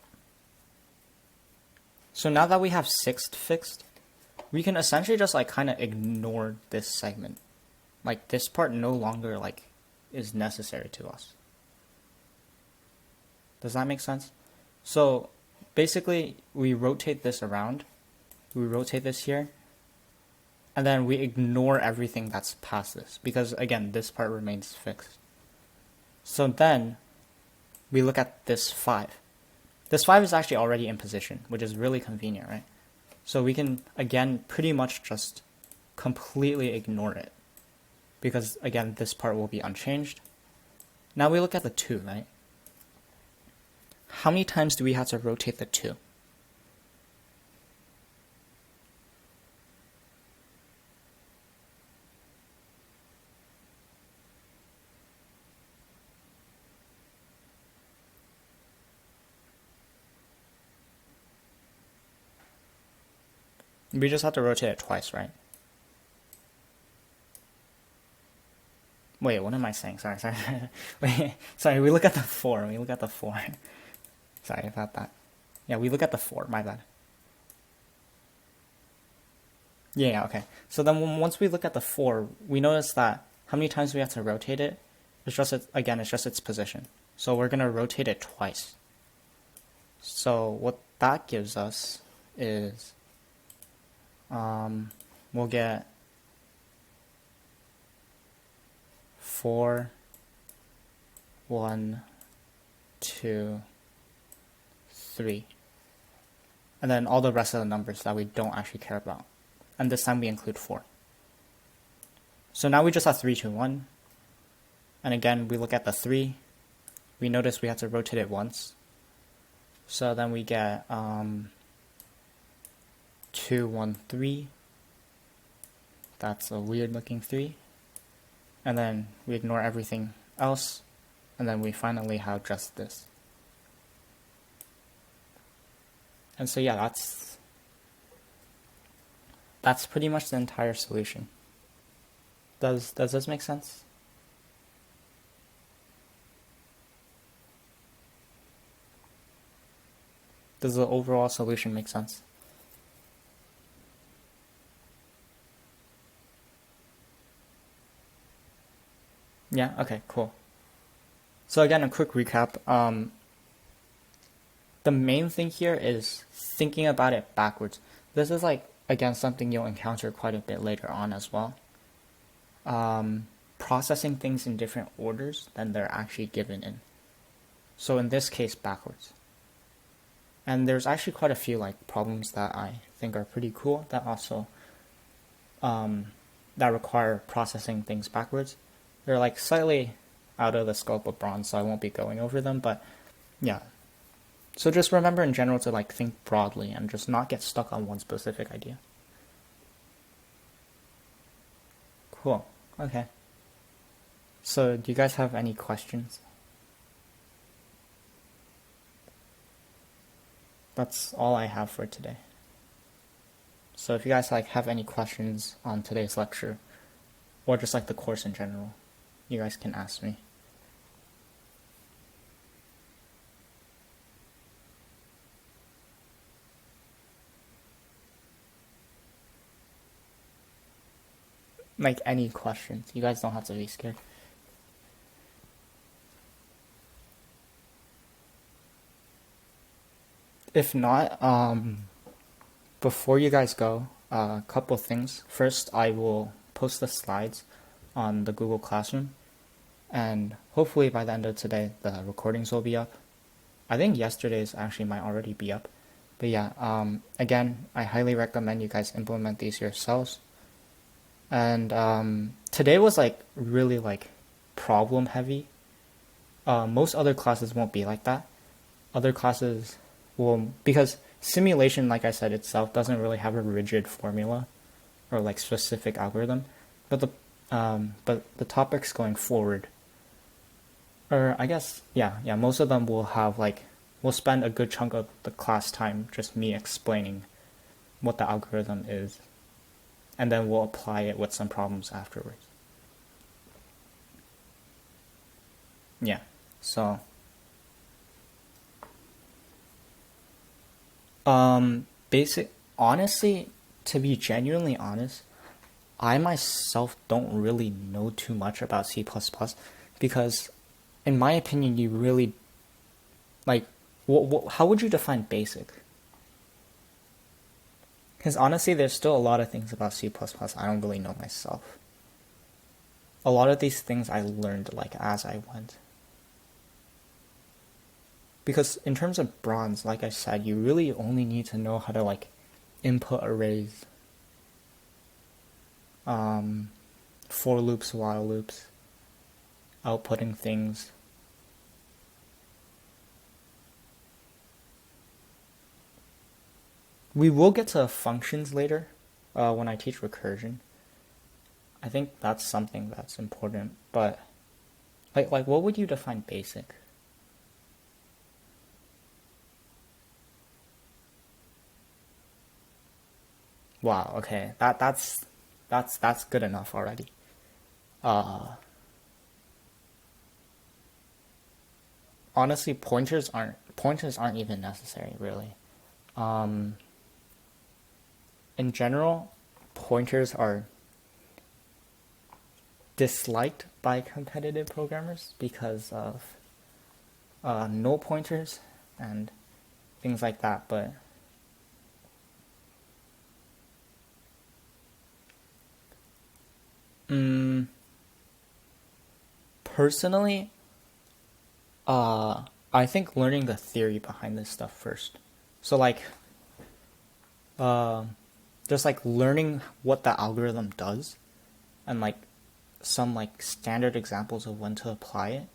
So now that we have sixth fixed, we can essentially just like kind of ignore this segment. Like this part no longer like is necessary to us. Does that make sense? So basically we rotate this around we rotate this here, and then we ignore everything that's past this, because again, this part remains fixed. So then we look at this 5. This 5 is actually already in position, which is really convenient, right? So we can, again, pretty much just completely ignore it, because again, this part will be unchanged. Now we look at the 2, right? How many times do we have to rotate the 2? We just have to rotate it twice, right? Wait, what am I saying? Sorry. Wait, sorry, we look at the 4. We look at the 4. Sorry about that. Yeah, we look at the 4. My bad. Yeah, okay. So then once we look at the 4, we notice that how many times we have to rotate it? It's just, again, it's just its position. So we're going to rotate it twice. So what that gives us is we'll get 4, 1, 2, 3. And then all the rest of the numbers that we don't actually care about. And this time we include 4. So now we just have 3, 2, 1. And again, we look at the 3. We notice we have to rotate it once. So then we get 2, 1, 3. That's a weird looking 3. And then we ignore everything else. And then we finally have just this. And so yeah, that's pretty much the entire solution. Does this make sense? Does the overall solution make sense? Yeah, okay, cool. So again, a quick recap. The main thing here is thinking about it backwards. This is like, again, something you'll encounter quite a bit later on as well. Processing things in different orders than they're actually given in. So in this case, backwards. And there's actually quite a few like problems that I think are pretty cool that also that require processing things backwards. They're like slightly out of the scope of bronze, so I won't be going over them, but yeah. So just remember in general to like think broadly and just not get stuck on one specific idea. Cool. Okay. So do you guys have any questions? That's all I have for today. So if you guys like have any questions on today's lecture, or just like the course in general, you guys can ask me. Like any questions. You guys don't have to be scared. If not, before you guys go, a couple things. First, I will post the slides on the Google Classroom, and hopefully by the end of today, the recordings will be up. I think yesterday's actually might already be up. But yeah, again, I highly recommend you guys implement these yourselves. And today was like really like problem heavy. Most other classes won't be like that. Other classes will, because simulation, like I said, itself doesn't really have a rigid formula or like specific algorithm, but the topics going forward, or I guess yeah, most of them will have like, we'll spend a good chunk of the class time just me explaining what the algorithm is, and then we'll apply it with some problems afterwards. Yeah, so honestly, to be genuinely honest, I myself don't really know too much about C++, because in my opinion, you really, like, how would you define basic? Because honestly, there's still a lot of things about C++ I don't really know myself. A lot of these things I learned like as I went. Because in terms of bronze, like I said, you really only need to know how to like input arrays, for loops, while loops, outputting things. We will get to functions later when I teach recursion. I think that's something that's important, but like what would you define basic? Wow, okay. That's good enough already. Honestly, pointers aren't even necessary, really. In general, pointers are disliked by competitive programmers because of null pointers and things like that, but personally, I think learning the theory behind this stuff first. So like, just like learning what the algorithm does, and like some like standard examples of when to apply it,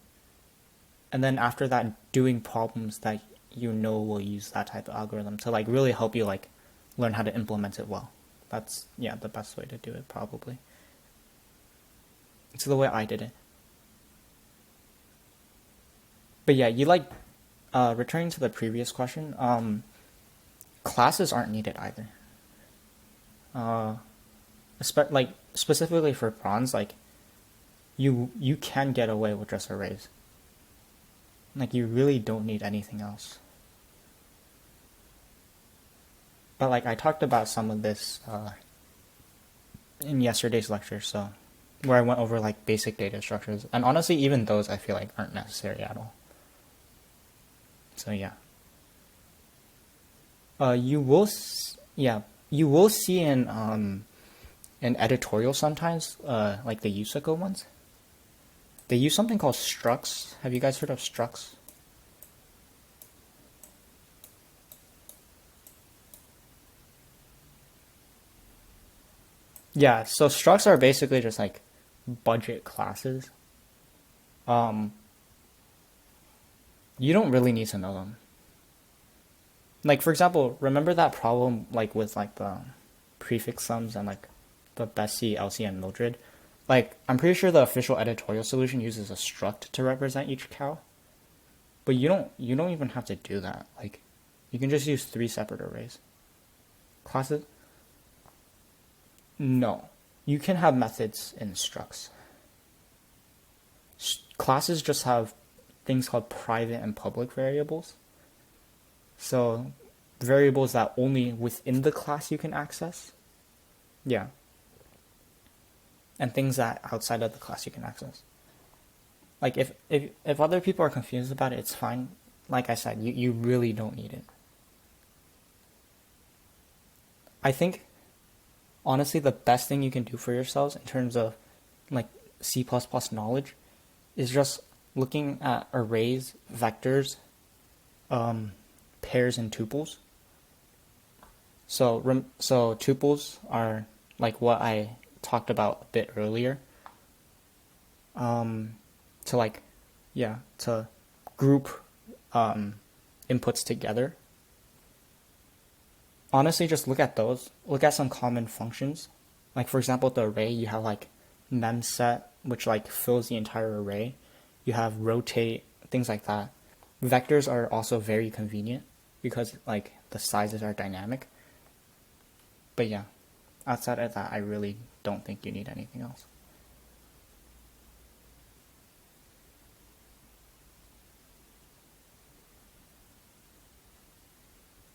and then after that, doing problems that you know will use that type of algorithm to like really help you like learn how to implement it well. That's the best way to do it probably. It's the way I did it. But yeah, you like returning to the previous question, classes aren't needed either. Like specifically for bronze, like you can get away with just arrays. Like you really don't need anything else. But like I talked about some of this in yesterday's lecture, so where I went over like basic data structures, and honestly, even those I feel like aren't necessary at all. So yeah. You will see in editorial sometimes, like the USACO ones. They use something called structs. Have you guys heard of structs? Yeah, so structs are basically just like budget classes. Um, you don't really need to know them. Like for example, remember that problem like with like the prefix sums and like the Bessie, Elsie, and Mildred? Like I'm pretty sure the official editorial solution uses a struct to represent each cow. But you don't even have to do that. Like you can just use 3 separate arrays. Classes? No. You can have methods in structs. Classes just have things called private and public variables. So variables that only within the class you can access. Yeah. And things that outside of the class you can access. Like if other people are confused about it, it's fine. Like I said, you really don't need it. I think honestly the best thing you can do for yourselves in terms of like C++ knowledge is just looking at arrays, vectors, pairs, and tuples. So tuples are like what I talked about a bit earlier. To like, yeah, to group inputs together. Honestly, just look at those. Look at some common functions. Like for example, the array, you have like memset, which like fills the entire array. You have rotate, things like that. Vectors are also very convenient because like the sizes are dynamic. But yeah, outside of that, I really don't think you need anything else.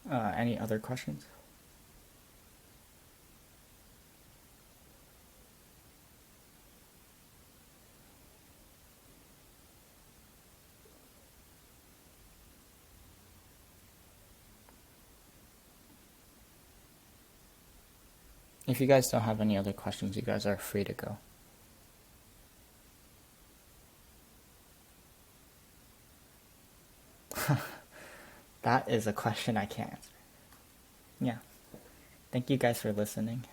Any other questions? if you guys don't have any other questions, you guys are free to go. That is a question I can't answer. Yeah. Thank you guys for listening.